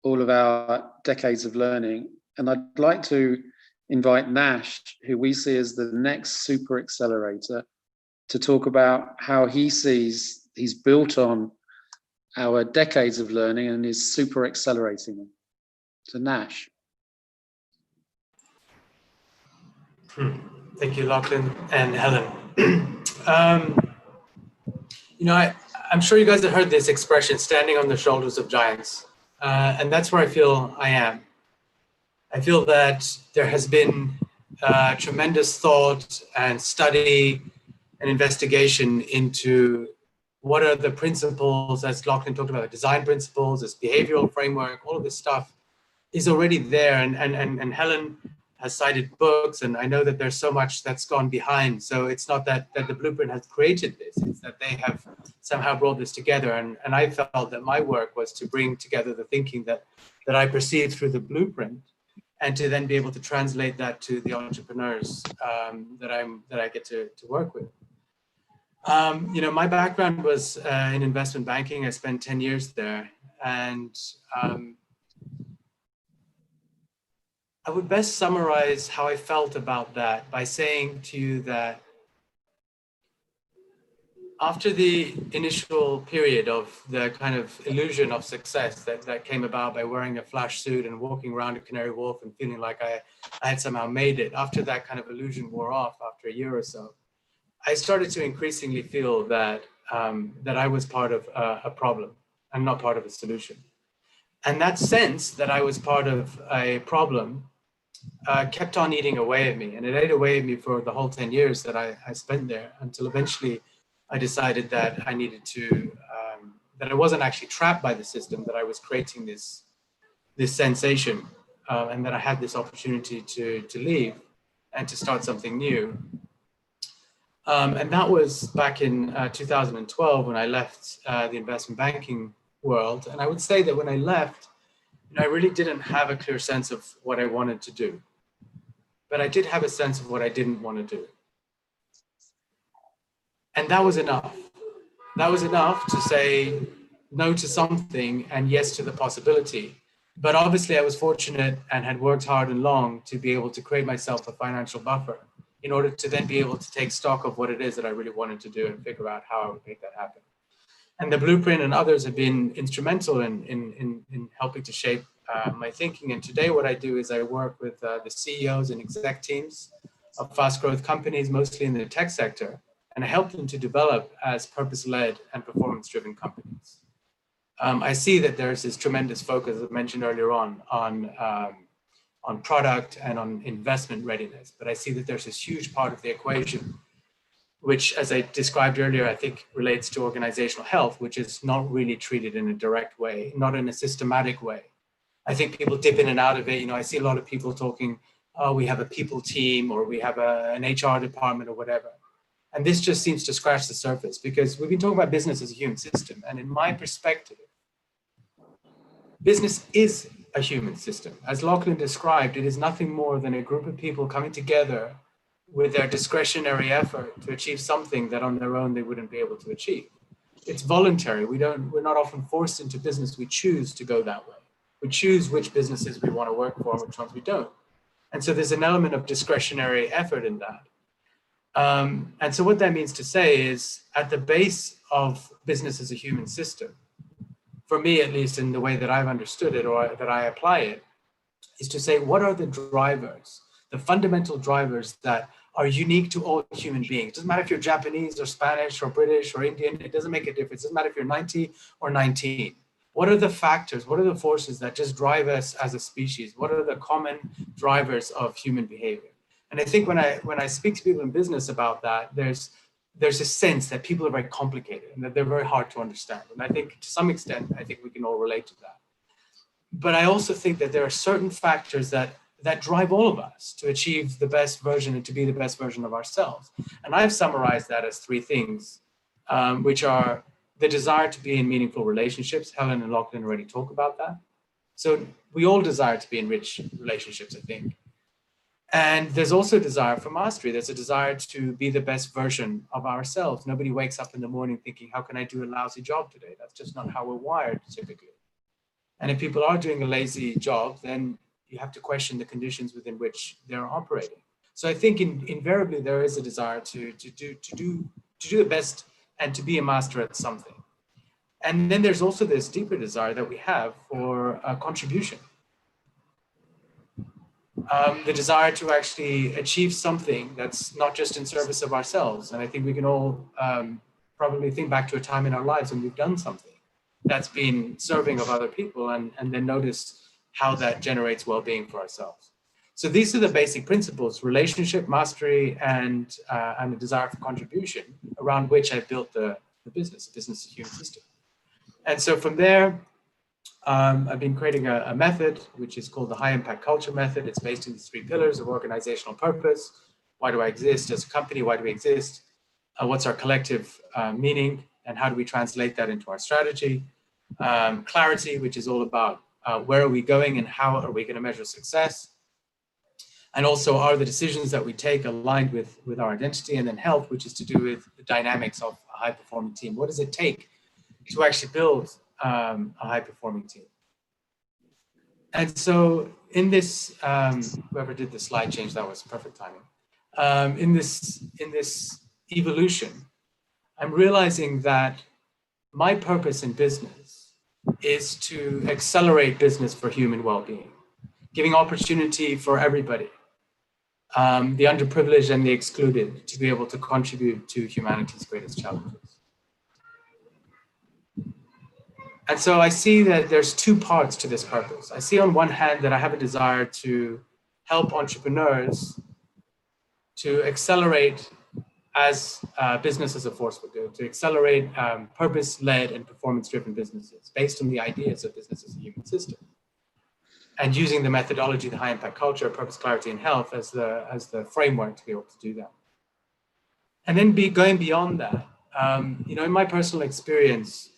all of our decades of learning. And I'd like to invite Nash, who we see as the next super accelerator, to talk about how he sees he's built on our decades of learning and is super accelerating them. So Nash. Thank you, Loughlin and Helen. I'm sure you guys have heard this expression, standing on the shoulders of giants. And that's where I feel I am. I feel that there has been tremendous thought and study and investigation into what are the principles, as Loughlin talked about, the design principles, this behavioral framework, all of this stuff is already there. And Helen has cited books, and I know that there's so much that's gone behind. So it's not that the Blueprint has created this, it's that they have somehow brought this together. And I felt that my work was to bring together the thinking that I perceived through the Blueprint, and to then be able to translate that to the entrepreneurs that I get to work with. My background was in investment banking. I spent 10 years there, and I would best summarize how I felt about that by saying to you that after the initial period of the kind of illusion of success that came about by wearing a flash suit and walking around a Canary Wharf and feeling like I had somehow made it, after that kind of illusion wore off after a year or so, I started to increasingly feel that I was part of a problem and not part of a solution. And that sense that I was part of a problem kept on eating away at me, and it ate away at me for the whole 10 years that I spent there, until eventually I decided that I needed to, that I wasn't actually trapped by the system, that I was creating this sensation, and that I had this opportunity to leave and to start something new. And that was back in 2012 when I left the investment banking world. And I would say that when I left, I really didn't have a clear sense of what I wanted to do, but I did have a sense of what I didn't want to do. And that was enough. That was enough to say no to something and yes to the possibility. But obviously I was fortunate and had worked hard and long to be able to create myself a financial buffer in order to then be able to take stock of what it is that I really wanted to do and figure out how I would make that happen. And the Blueprint and others have been instrumental in helping to shape my thinking. And today what I do is I work with the CEOs and exec teams of fast growth companies, mostly in the tech sector, and I help them to develop as purpose-led and performance-driven companies. I see that there's this tremendous focus, as I mentioned earlier on product and on investment readiness, but I see that there's this huge part of the equation, which, as I described earlier, I think relates to organizational health, which is not really treated in a direct way, not in a systematic way. I think people dip in and out of it. I see a lot of people talking, oh, we have a people team, or we have an HR department or whatever. And this just seems to scratch the surface, because we've been talking about business as a human system. And in my perspective, business is a human system. As Loughlin described, it is nothing more than a group of people coming together with their discretionary effort to achieve something that on their own they wouldn't be able to achieve. It's voluntary. We're not often forced into business. We choose to go that way. We choose which businesses we want to work for and which ones we don't. And so there's an element of discretionary effort in that. And so what that means to say is, at the base of business as a human system, for me, at least in the way that I've understood it or that I apply it, is to say, what are the drivers, the fundamental drivers that are unique to all human beings? It doesn't matter if you're Japanese or Spanish or British or Indian, it doesn't make a difference. It doesn't matter if you're 90 or 19. What are the factors? What are the forces that just drive us as a species? What are the common drivers of human behavior? And I think when I speak to people in business about that, there's a sense that people are very complicated and that they're very hard to understand. And I think to some extent, I think we can all relate to that. But I also think that there are certain factors that drive all of us to achieve the best version and to be the best version of ourselves. And I've summarized that as three things, which are the desire to be in meaningful relationships. Helen and Loughlin already talk about that. So we all desire to be in rich relationships, I think. And there's also a desire for mastery. There's a desire to be the best version of ourselves. Nobody wakes up in the morning thinking, how can I do a lousy job today? That's just not how we're wired typically. And if people are doing a lazy job, then you have to question the conditions within which they're operating. So I think invariably there is a desire to do the best and to be a master at something. And then there's also this deeper desire that we have for contribution. The desire to actually achieve something that's not just in service of ourselves. And I think we can all probably think back to a time in our lives when we've done something that's been serving of other people and then notice how that generates well-being for ourselves. So these are the basic principles: relationship, mastery, and a desire for contribution, around which I built the business human system. And so from there, I've been creating a method, which is called the high impact culture method. It's based in these three pillars of organizational purpose. Why do I exist as a company? Why do we exist? What's our collective meaning? And how do we translate that into our strategy? Clarity, which is all about where are we going and how are we going to measure success? And also, are the decisions that we take aligned with our identity? And then health, which is to do with the dynamics of a high performing team. What does it take to actually build a high performing team? And so in this, whoever did the slide change, that was perfect timing. In this evolution, I'm realizing that my purpose in business is to accelerate business for human well-being, giving opportunity for everybody, the underprivileged and the excluded, to be able to contribute to humanity's greatest challenges. And so I see that there's two parts to this purpose. I see on one hand that I have a desire to help entrepreneurs to accelerate as business as a force for good, to accelerate purpose-led and performance-driven businesses based on the ideas of business as a human system, and using the methodology, the high impact culture, purpose, clarity, and health as the framework to be able to do that. And then going beyond that, in my personal experience,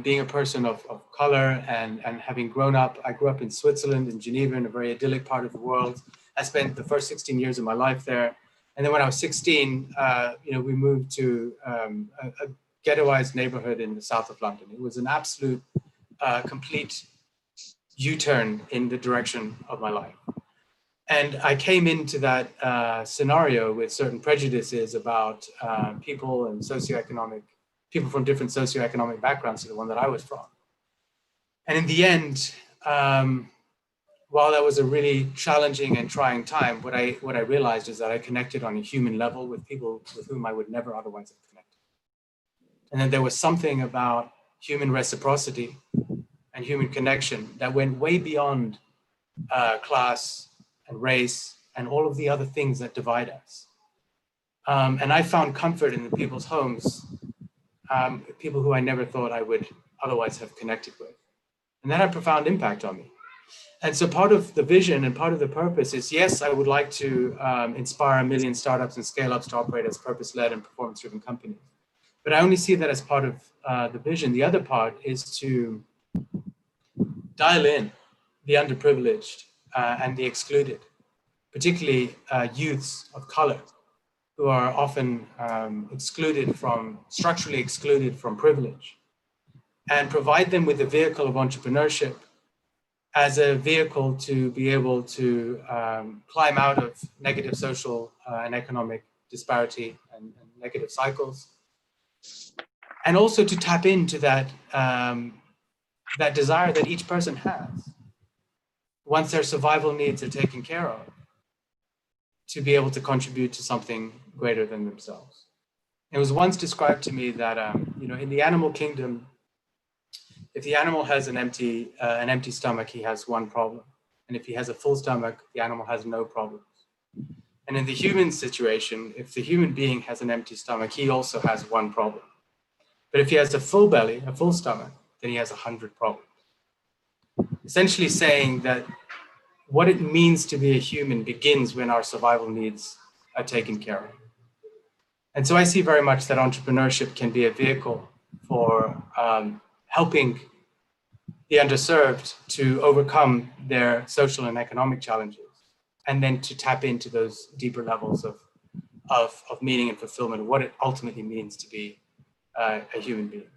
being a person of color and having grown up, I grew up in Switzerland, in Geneva, in a very idyllic part of the world. I spent the first 16 years of my life there. And then when I was 16, we moved to a ghettoized neighborhood in the south of London. It was an absolute, complete U-turn in the direction of my life. And I came into that scenario with certain prejudices about people and people from different socioeconomic backgrounds to the one that I was from. And in the end, while that was a really challenging and trying time, what I realized is that I connected on a human level with people with whom I would never otherwise have connected. And then there was something about human reciprocity and human connection that went way beyond class and race and all of the other things that divide us. And I found comfort in the people's homes, people who I never thought I would otherwise have connected with. And that had a profound impact on me. And so part of the vision and part of the purpose is, yes, I would like to inspire 1 million startups and scale-ups to operate as purpose-led and performance-driven companies. But I only see that as part of the vision. The other part is to dial in the underprivileged and the excluded, particularly youths of color, who are often structurally excluded from privilege, and provide them with a vehicle of entrepreneurship as a vehicle to be able to climb out of negative social and economic disparity and negative cycles, and also to tap into that desire that each person has once their survival needs are taken care of, to be able to contribute to something greater than themselves. It was once described to me that, in the animal kingdom, if the animal has an empty stomach, he has one problem. And if he has a full stomach, the animal has no problems. And in the human situation, if the human being has an empty stomach, he also has one problem. But if he has a full belly, a full stomach, then he has 100 problems. Essentially saying that what it means to be a human begins when our survival needs are taken care of. And so I see very much that entrepreneurship can be a vehicle for helping the underserved to overcome their social and economic challenges, and then to tap into those deeper levels of meaning and fulfillment, what it ultimately means to be a human being.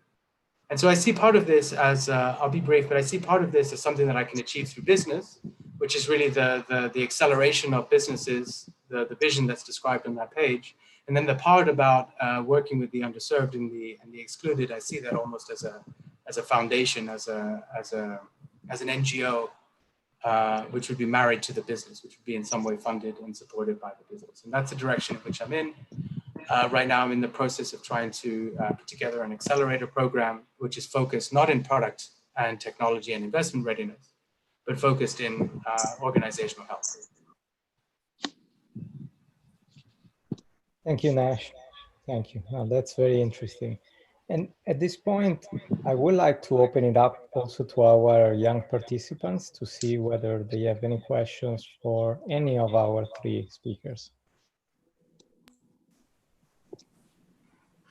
And so I see part of this as, I'll be brief, but I see part of this as something that I can achieve through business, which is really the acceleration of businesses, the vision that's described on that page. And then the part about working with the underserved and the excluded, I see that almost as a foundation, as an NGO, which would be married to the business, which would be in some way funded and supported by the business. And that's the direction in which I'm in. Right now, I'm in the process of trying to put together an accelerator program, which is focused not in product and technology and investment readiness, but focused in organizational health. Thank you, Nash. Thank you. That's very interesting. And at this point, I would like to open it up also to our young participants to see whether they have any questions for any of our three speakers.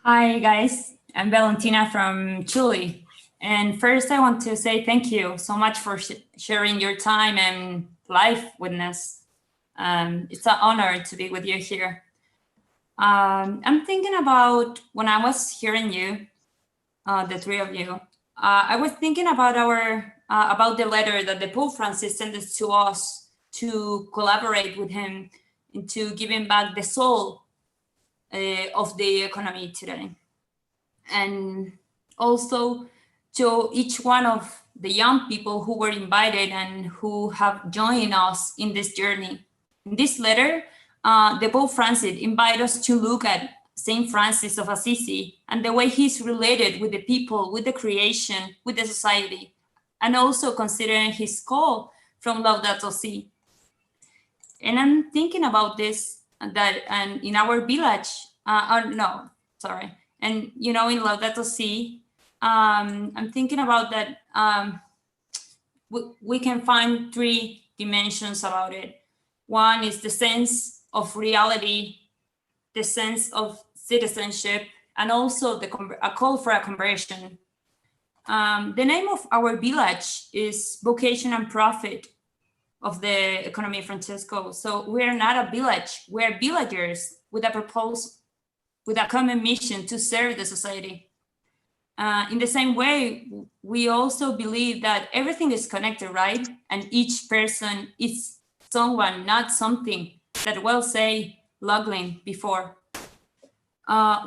Hi, guys. I'm Valentina from Chile. And first, I want to say thank you so much for sharing your time and life with us. It's an honor to be with you here. I'm thinking about when I was hearing you, the three of you, I was thinking about the letter that the Pope Francis sent us to us to collaborate with him into giving back the soul of the economy today. And also to each one of the young people who were invited and who have joined us in this journey. In this letter, the Pope Francis invited us to look at Saint Francis of Assisi and the way he's related with the people, with the creation, with the society, and also considering his call from Laudato Si. And I'm thinking about this, and in our village, in Laudato Si, I'm thinking about that we can find three dimensions about it. One is the sense of reality, the sense of citizenship, and also a call for a conversion. The name of our village is Vocation and Profit of the Economy of Francesco. So we're not a village, we're villagers with a purpose, with a common mission to serve the society. In the same way, we also believe that everything is connected, right? And each person is someone, not something, that will say Loughlin before.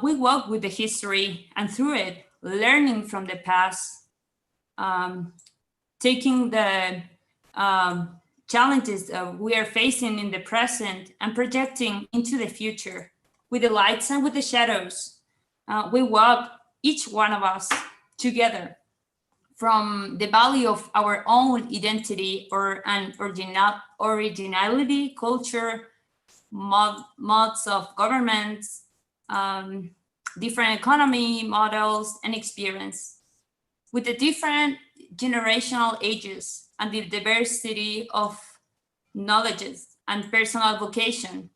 We walk with the history and through it, learning from the past, taking the challenges we are facing in the present and projecting into the future with the lights and with the shadows. We walk, each one of us, together from the value of our own identity and originality, culture, modes of governments, different economy models and experience, with the different generational ages and the diversity of knowledges and personal vocation.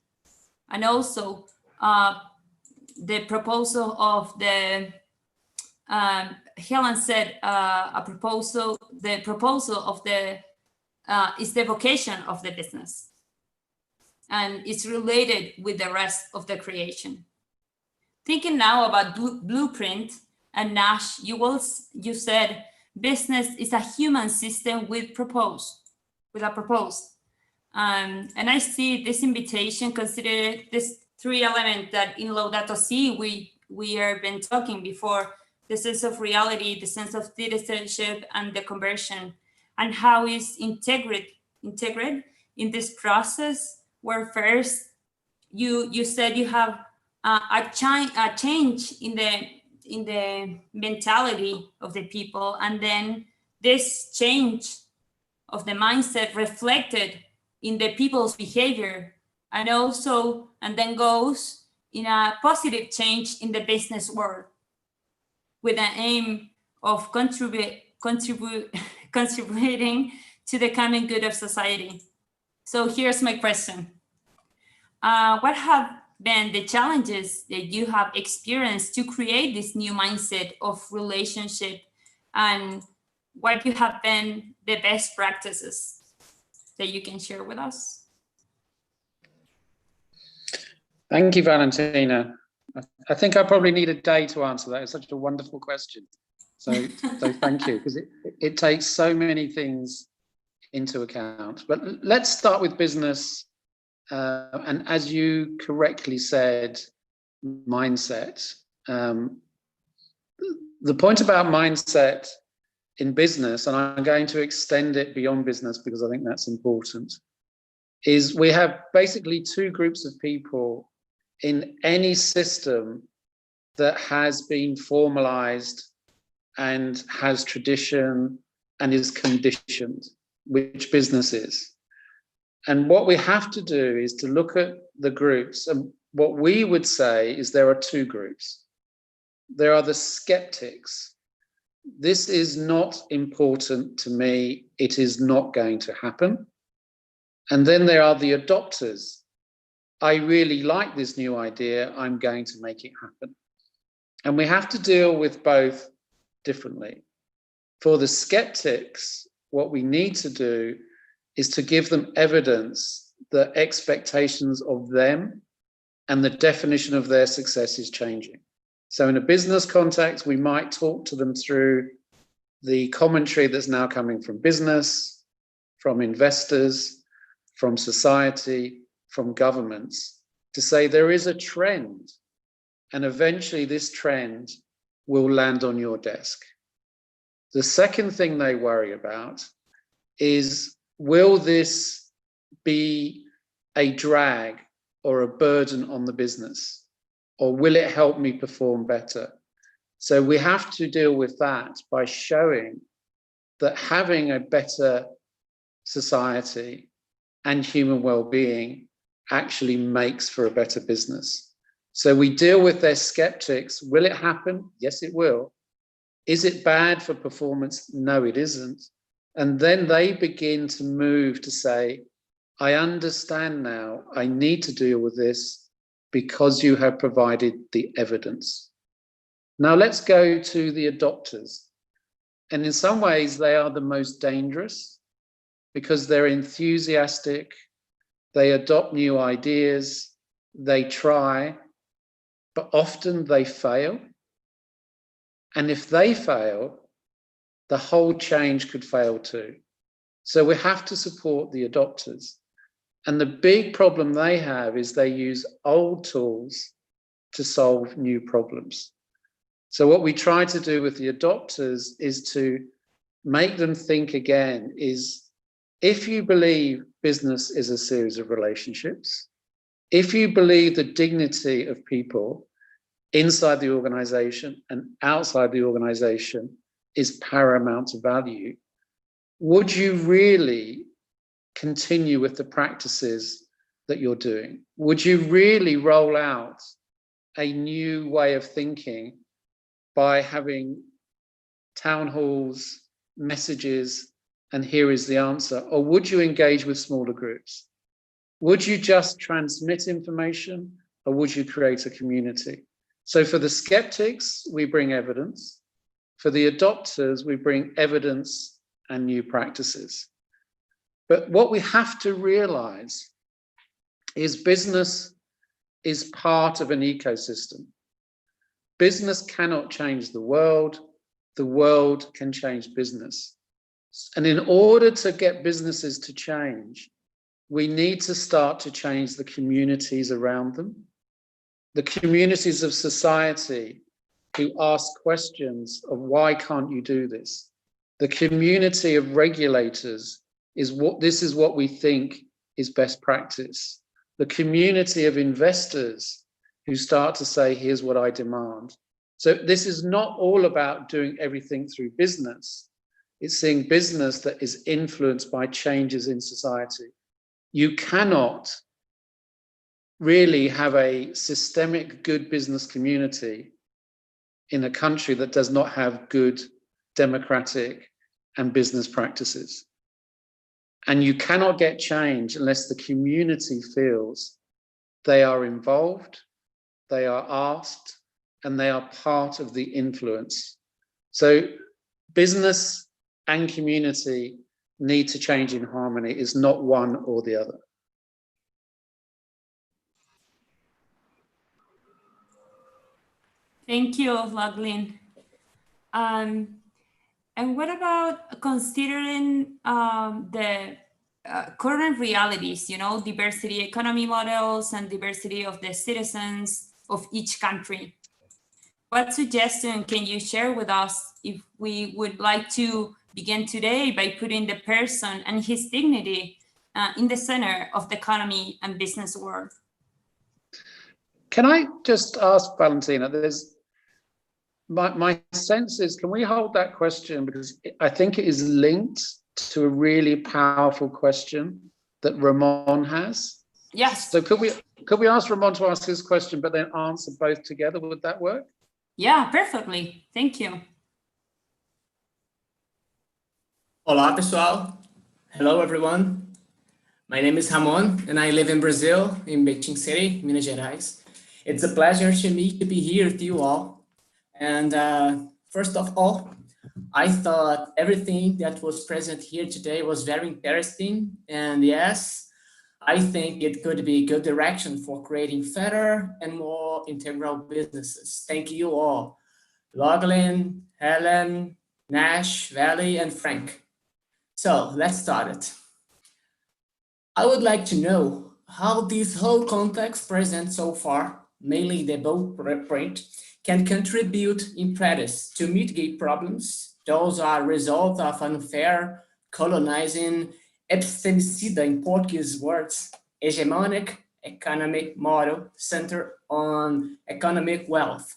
And also the proposal of the, Helen said the proposal of the, is the vocation of the business. And it's related with the rest of the creation. Thinking now about blueprint, and Nash, you said business is a human system with a purpose. And I see this invitation consider this three elements that in Laudato Si we have been talking before, the sense of reality, the sense of citizenship, and the conversion, and how is integrated integrate in this process, where first you said you have a change in the mentality of the people, and then this change of the mindset reflected in the people's behavior, and then goes in a positive change in the business world, with an aim of contributing to the common good of society. So here's my question. What have been the challenges that you have experienced to create this new mindset of relationship, and what you have been the best practices that you can share with us? Thank you, Valentina. I think I probably need a day to answer that. It's such a wonderful question. So thank you, because it takes so many things into account. But let's start with business. And as you correctly said, mindset. The point about mindset in business, and I'm going to extend it beyond business because I think that's important, is we have basically two groups of people in any system that has been formalized and has tradition and is conditioned, which business is. And what we have to do is to look at the groups, and what we would say is there are two groups. There are the skeptics. This is not important to me. It is not going to happen. And then there are the adopters. I really like this new idea. I'm going to make it happen. And we have to deal with both differently. For the skeptics, what we need to do is to give them evidence that expectations of them and the definition of their success is changing. So in a business context, we might talk to them through the commentary that's now coming from business, from investors, from society, from governments, to say there is a trend, and eventually this trend will land on your desk. The second thing they worry about is, will this be a drag or a burden on the business, or will it help me perform better? So we have to deal with that by showing that having a better society and human well-being actually makes for a better business. So we deal with their skeptics. Will it happen? Yes, it will. Is it bad for performance? No, it isn't. And then they begin to move to say, I understand now, I need to deal with this because you have provided the evidence. Now let's go to the adopters. And in some ways, they are the most dangerous because they're enthusiastic, they adopt new ideas, they try, but often they fail. And if they fail, the whole change could fail too. So we have to support the adopters. And the big problem they have is they use old tools to solve new problems. So what we try to do with the adopters is to make them think again, is if you believe business is a series of relationships, if you believe the dignity of people inside the organization and outside the organization is paramount to value, would you really continue with the practices that you're doing? Would you really roll out a new way of thinking by having town halls, messages, and here is the answer? Or would you engage with smaller groups? Would you just transmit information, or would you create a community? So for the skeptics, we bring evidence. For the adopters, we bring evidence and new practices. But what we have to realize is business is part of an ecosystem. Business cannot change the world can change business. And in order to get businesses to change, we need to start to change the communities around them, the communities of society who ask questions of why can't you do this, the community of regulators this is what we think is best practice. The community of investors who start to say, here's what I demand. So this is not all about doing everything through business. It's seeing business that is influenced by changes in society. You cannot really have a systemic good business community in a country that does not have good democratic and business practices. And you cannot get change unless the community feels they are involved, they are asked, and they are part of the influence. So business and community need to change in harmony. It's not one or the other. Thank you, Loughlin. And what about considering the current realities, you know, diversity economy models and diversity of the citizens of each country? What suggestion can you share with us if we would like to begin today by putting the person and his dignity in the center of the economy and business world? Can I just ask Valentina, my sense is, can we hold that question, because I think it is linked to a really powerful question that Ramon has. Yes. So could we ask Ramon to ask his question, but then answer both together? Would that work? Yeah, perfectly. Thank you. Olá, pessoal. Hello, everyone. My name is Ramon, and I live in Brazil, in Betim City, Minas Gerais. It's a pleasure to me to be here with you all. And first of all, I thought everything that was present here today was very interesting. And yes, I think it could be a good direction for creating fairer and more integral businesses. Thank you all. Loughlin, Helen, Nash, Valley, and Frank. So let's start it. I would like to know how this whole context present so far, mainly the blueprint, can contribute in practice to mitigate problems. Those are results of unfair, colonizing, epistemicida in Portuguese words, hegemonic economic model centered on economic wealth.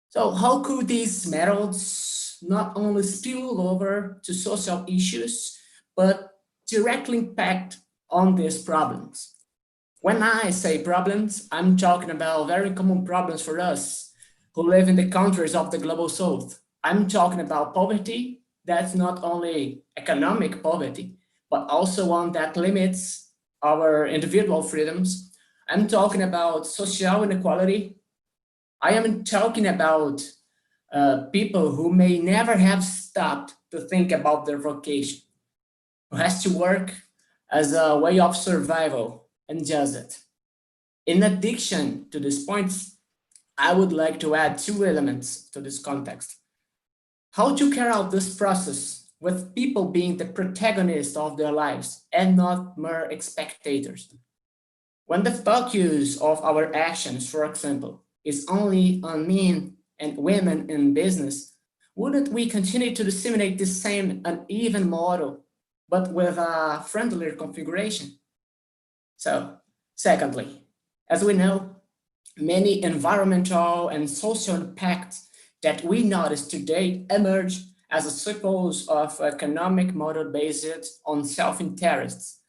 So how could these methods not only spill over to social issues, but directly impact on these problems? When I say problems, I'm talking about very common problems for us who live in the countries of the global south. I'm talking about poverty that's not only economic poverty, but also one that limits our individual freedoms. I'm talking about social inequality. I am talking about people who may never have stopped to think about their vocation, who has to work as a way of survival and just it. In addition to these points, I would like to add two elements to this context. How to carry out this process with people being the protagonists of their lives and not mere spectators. When the focus of our actions, for example, is only on men and women in business, wouldn't we continue to disseminate the same uneven model, but with a friendlier configuration? So, secondly, as we know, many environmental and social impacts that we notice today emerge as a sequels of economic model based on self-interests.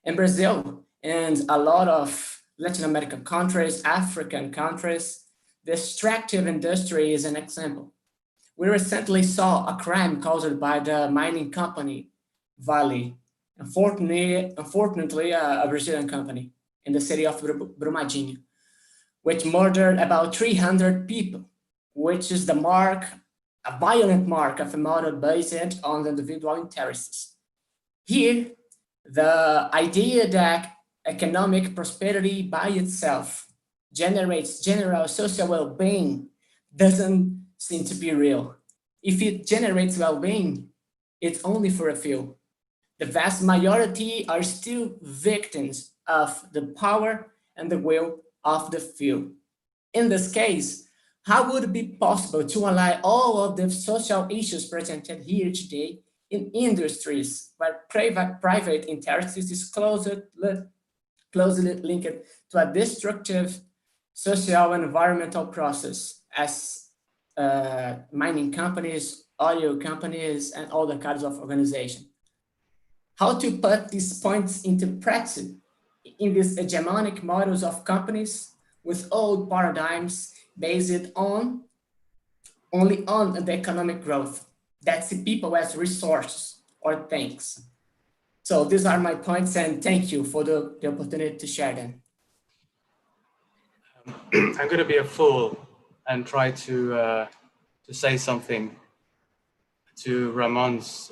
In Brazil and a lot of Latin American countries, African countries, the extractive industry is an example. We recently saw a crime caused by the mining company, Vale, unfortunately a Brazilian company in the city of Brumadinho, which murdered about 300 people, which is the mark, a violent mark of a model based on individual interests. Here, the idea that economic prosperity by itself generates general social well-being doesn't seem to be real. If it generates well-being, it's only for a few. The vast majority are still victims of the power and the will of the few. In this case, how would it be possible to align all of the social issues presented here today in industries where private interest is closely linked to a destructive social and environmental process, as mining companies, oil companies, and all the kinds of organizations. How to put these points into practice in these hegemonic models of companies with old paradigms based only on the economic growth that see people as resources or things. So these are my points, and thank you for the opportunity to share them. I'm going to be a fool and try to say something to Ramon's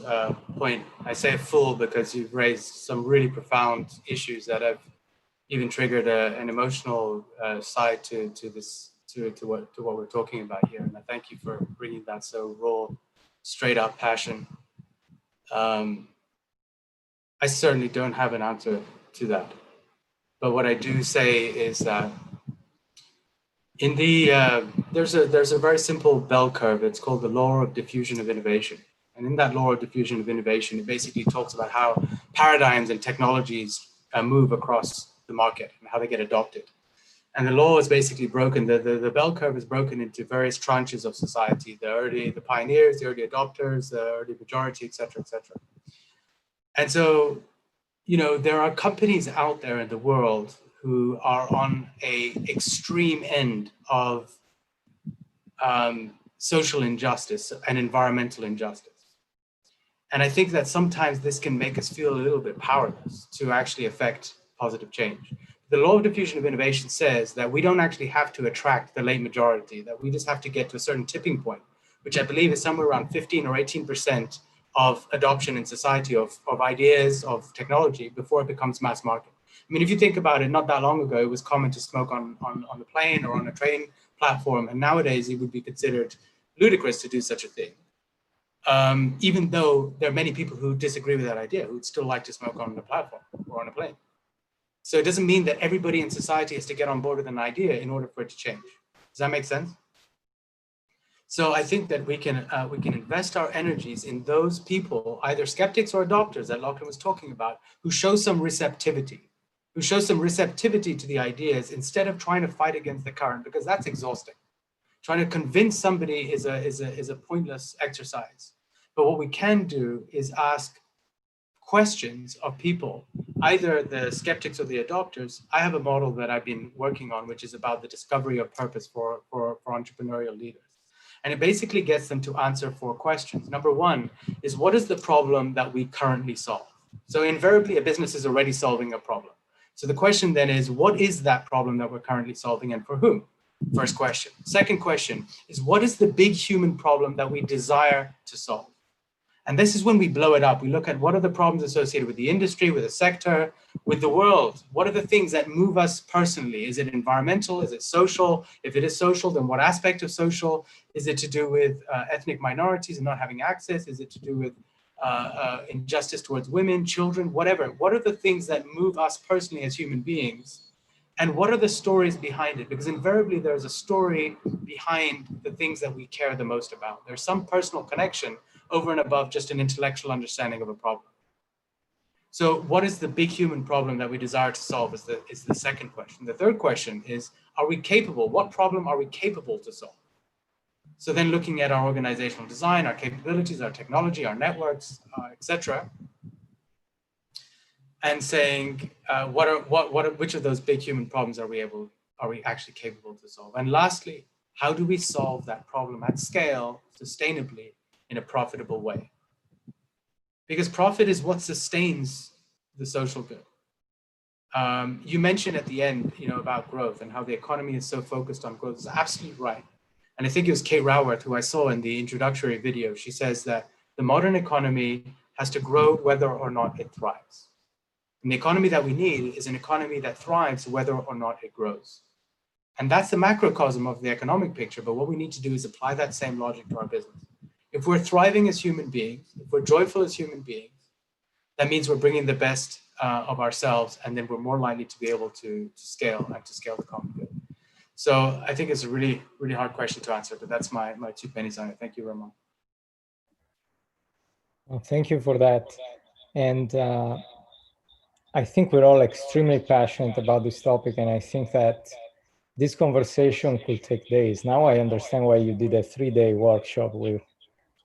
point. I say a fool because you've raised some really profound issues that have even triggered an emotional side to what we're talking about here. And I thank you for bringing that so raw, straight up passion. I certainly don't have an answer to that. But what I do say is that in the there's a very simple bell curve. It's called the law of diffusion of innovation. And in that law of diffusion of innovation, it basically talks about how paradigms and technologies move across the market and how they get adopted. And the law is basically broken. The bell curve is broken into various tranches of society: the pioneers, the early adopters, the early majority, et cetera, et cetera. And so, you know, there are companies out there in the world who are on a extreme end of social injustice and environmental injustice. And I think that sometimes this can make us feel a little bit powerless to actually affect positive change. The law of diffusion of innovation says that we don't actually have to attract the late majority, that we just have to get to a certain tipping point, which I believe is somewhere around 15 or 18% of adoption in society of ideas, of technology, before it becomes mass market. I mean, if you think about it, not that long ago, it was common to smoke on the plane or on a train platform. And nowadays it would be considered ludicrous to do such a thing. Even though there are many people who disagree with that idea, who would still like to smoke on the platform or on a plane. So it doesn't mean that everybody in society has to get on board with an idea in order for it to change. Does that make sense? So I think that we can invest our energies in those people, either skeptics or adopters that Loughlin was talking about, who show some receptivity, to the ideas instead of trying to fight against the current, because that's exhausting. Trying to convince somebody is a pointless exercise. But what we can do is ask questions of people, either the skeptics or the adopters. I have a model that I've been working on, which is about the discovery of purpose for entrepreneurial leaders. And it basically gets them to answer 4 questions. Number 1 is, what is the problem that we currently solve? So invariably, a business is already solving a problem. So the question then is, what is that problem that we're currently solving and for whom? First question. Second question is, what is the big human problem that we desire to solve? And this is when we blow it up. We look at what are the problems associated with the industry, with the sector, with the world. What are the things that move us personally? Is it environmental? Is it social? If it is social, then what aspect of social? Is it to do with ethnic minorities and not having access? Is it to do with injustice towards women, children, whatever? What are the things that move us personally as human beings? And what are the stories behind it? Because invariably there's a story behind the things that we care the most about. There's some personal connection over and above just an intellectual understanding of a problem. So what is the big human problem that we desire to solve is the second question. The third question is, are we capable? What problem are we capable to solve? So then looking at our organizational design, our capabilities, our technology, our networks, etc., and saying, which of those big human problems are we actually capable to solve? And lastly, how do we solve that problem at scale, sustainably, in a profitable way? Because profit is what sustains the social good. You mentioned at the end, about growth and how the economy is so focused on growth. It's absolutely right. And I think it was Kate Raworth, who I saw in the introductory video. She says that the modern economy has to grow whether or not it thrives. And the economy that we need is an economy that thrives whether or not it grows. And that's the macrocosm of the economic picture. But what we need to do is apply that same logic to our business. If we're thriving as human beings, if we're joyful as human beings, that means we're bringing the best of ourselves, and then we're more likely to be able to scale the common good. So I think it's a really, really hard question to answer, but that's my 2 pennies on it. Thank you, Ramon. Well, thank you for that. And I think we're all extremely passionate about this topic, and I think that this conversation could take days. Now I understand why you did a 3-day workshop with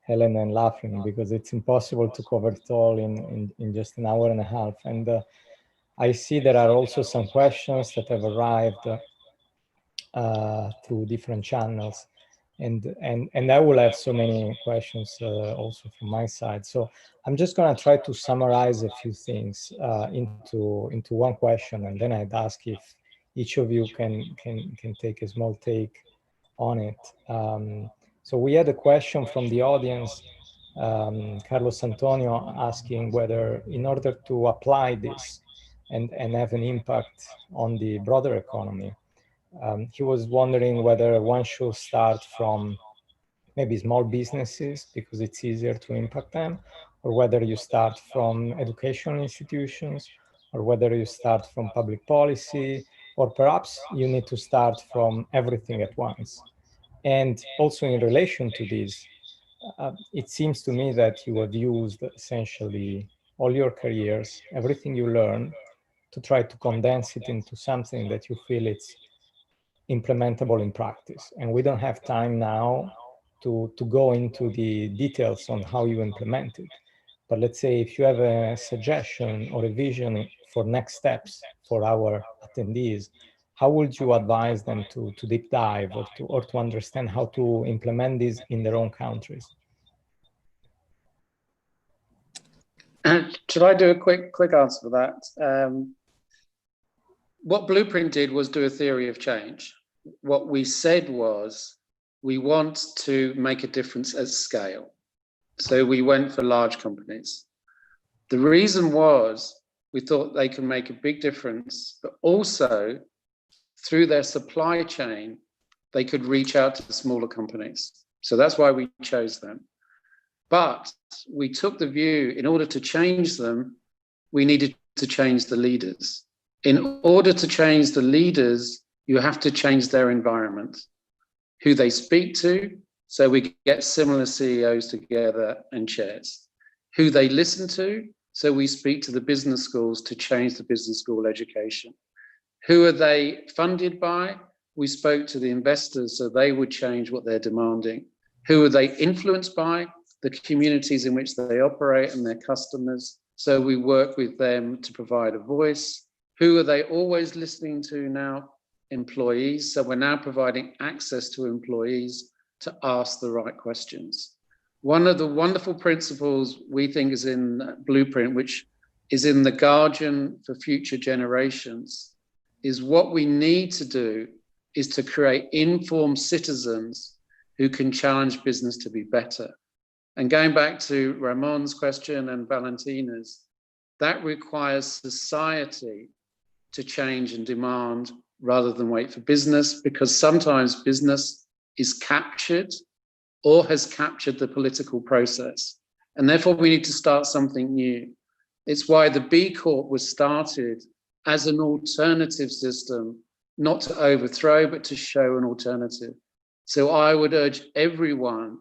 Helen and Loughlin, because it's impossible to cover it all in just an hour and a half. And I see there are also some questions that have arrived through different channels. And I will have so many questions also from my side. So I'm just going to try to summarize a few things into one question, and then I'd ask if each of you can take a small take on it. So we had a question from the audience, Carlos Antonio, asking whether in order to apply this and have an impact on the broader economy, he was wondering whether one should start from maybe small businesses because it's easier to impact them, or whether you start from educational institutions, or whether you start from public policy, or perhaps you need to start from everything at once. And also in relation to this, it seems to me that you have used essentially all your careers, everything you learn, to try to condense it into something that you feel it's implementable in practice. And we don't have time now to go into the details on how you implement it. But let's say if you have a suggestion or a vision for next steps for our attendees, how would you advise them to deep dive or to understand how to implement this in their own countries? Should I do a quick answer for that? What Blueprint did was do a theory of change. What we said was, we want to make a difference at scale. So we went for large companies. The reason was, we thought they can make a big difference, but also through their supply chain, they could reach out to the smaller companies. So that's why we chose them. But we took the view, in order to change them, we needed to change the leaders. In order to change the leaders, you have to change their environment, who they speak to. So we get similar CEOs together and chairs, who they listen to. So we speak to the business schools to change the business school education. Who are they funded by? We spoke to the investors so they would change what they're demanding. Who are they influenced by? The communities in which they operate and their customers. So we work with them to provide a voice. Who are they always listening to now? Employees. So we're now providing access to employees to ask the right questions. One of the wonderful principles we think is in Blueprint, which is in the Guardian for future generations, is what we need to do is to create informed citizens who can challenge business to be better. And going back to Ramon's question and Valentina's, that requires society to change and demand rather than wait for business, because sometimes business is captured or has captured the political process. And therefore we need to start something new. It's why the B Corp was started as an alternative system, not to overthrow, but to show an alternative. So I would urge everyone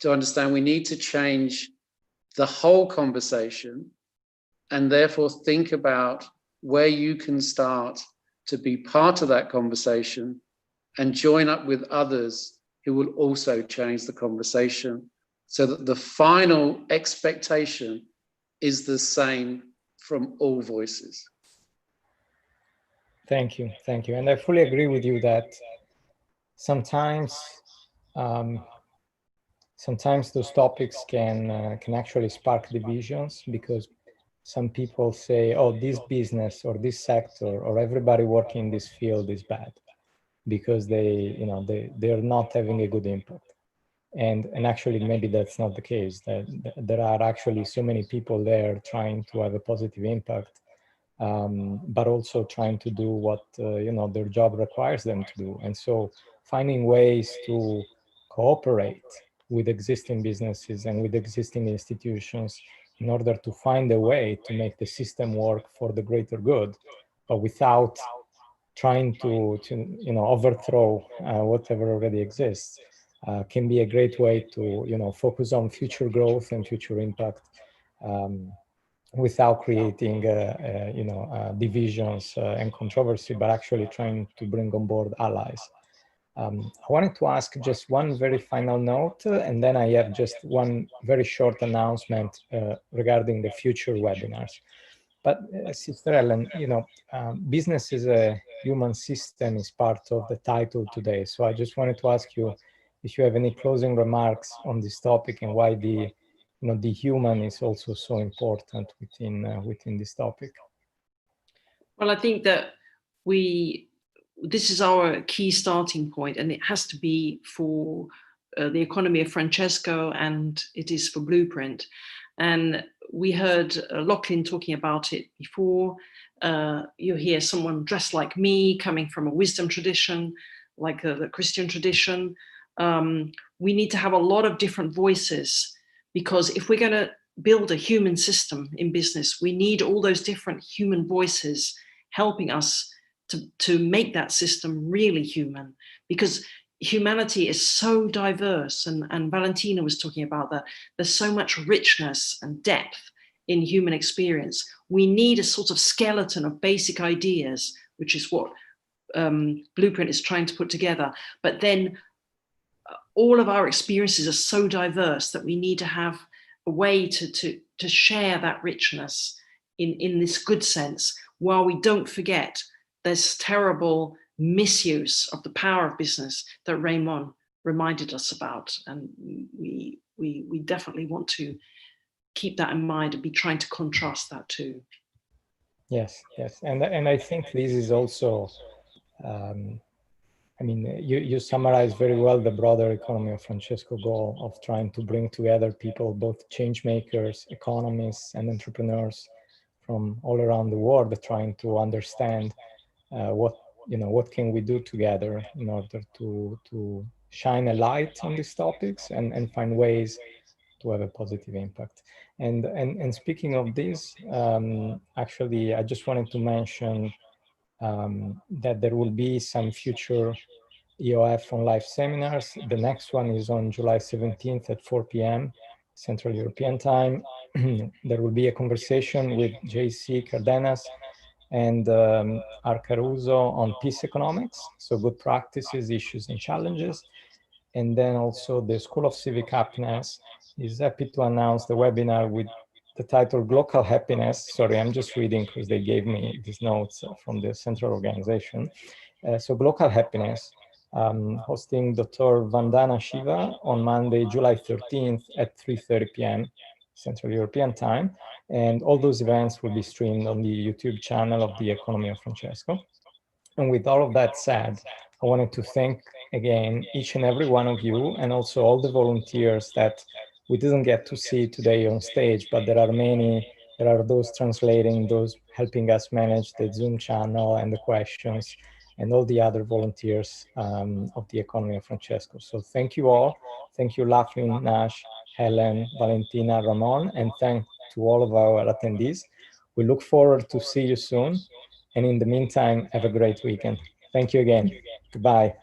to understand we need to change the whole conversation, and therefore think about where you can start to be part of that conversation and join up with others who will also change the conversation, so that the final expectation is the same from all voices. Thank you. And I fully agree with you that sometimes those topics can actually spark divisions, because some people say, oh, this business or this sector or everybody working in this field is bad because they're not having a good impact. And actually, maybe that's not the case. That there are actually so many people there trying to have a positive impact, but also trying to do what their job requires them to do. And so finding ways to cooperate with existing businesses and with existing institutions in order to find a way to make the system work for the greater good, but without trying to overthrow whatever already exists. can be a great way to, focus on future growth and future impact without creating, divisions and controversy, but actually trying to bring on board allies. I wanted to ask just one very final note, and then I have just one very short announcement regarding the future webinars. But Sister Helen, business is a human system is part of the title today. So I just wanted to ask you if you have any closing remarks on this topic and why the human is also so important within this topic. Well, I think that this is our key starting point, and it has to be for the economy of Francesco, and it is for Blueprint. And we heard Loughlin talking about it before. You hear someone dressed like me, coming from a wisdom tradition, like the Christian tradition. We need to have a lot of different voices, because if we're going to build a human system in business, we need all those different human voices helping us to make that system really human, because humanity is so diverse, and Valentina was talking about that. There's so much richness and depth in human experience. We need a sort of skeleton of basic ideas, which is what Blueprint is trying to put together. But then all of our experiences are so diverse that we need to have a way to share that richness in this good sense, while we don't forget this terrible misuse of the power of business that Raymond reminded us about. And we definitely want to keep that in mind and be trying to contrast that too. Yes. And I think this is also, you summarize very well the broader economy of Francesco goal of trying to bring together people, both change makers, economists, and entrepreneurs from all around the world, trying to understand what can we do together in order to shine a light on these topics and find ways to have a positive impact. And speaking of this, actually, I just wanted to mention that there will be some future EOF on live seminars. The next one is on July 17th at 4 p.m. Central European Time. There will be a conversation with JC Cardenas and Arcaruso on peace economics, so good practices, issues, and challenges. And then also the School of Civic Happiness is happy to announce the webinar with the title Global Happiness. Sorry, I'm just reading because they gave me these notes from the central organization. So Global Happiness, hosting Dr. Vandana Shiva on Monday, July 13th at 3:30 p.m. Central European Time. And all those events will be streamed on the YouTube channel of the Economy of Francesco. And with all of that said, I wanted to thank again each and every one of you, and also all the volunteers that we didn't get to see today on stage, but there are many. There are those translating, those helping us manage the Zoom channel and the questions, and all the other volunteers of the Economy of Francesco. So thank you all. Thank you, Loughlin, Nash, Helen, Valentina, Ramon, and thank to all of our attendees. We look forward to see you soon. And in the meantime, have a great weekend. Thank you again. Goodbye.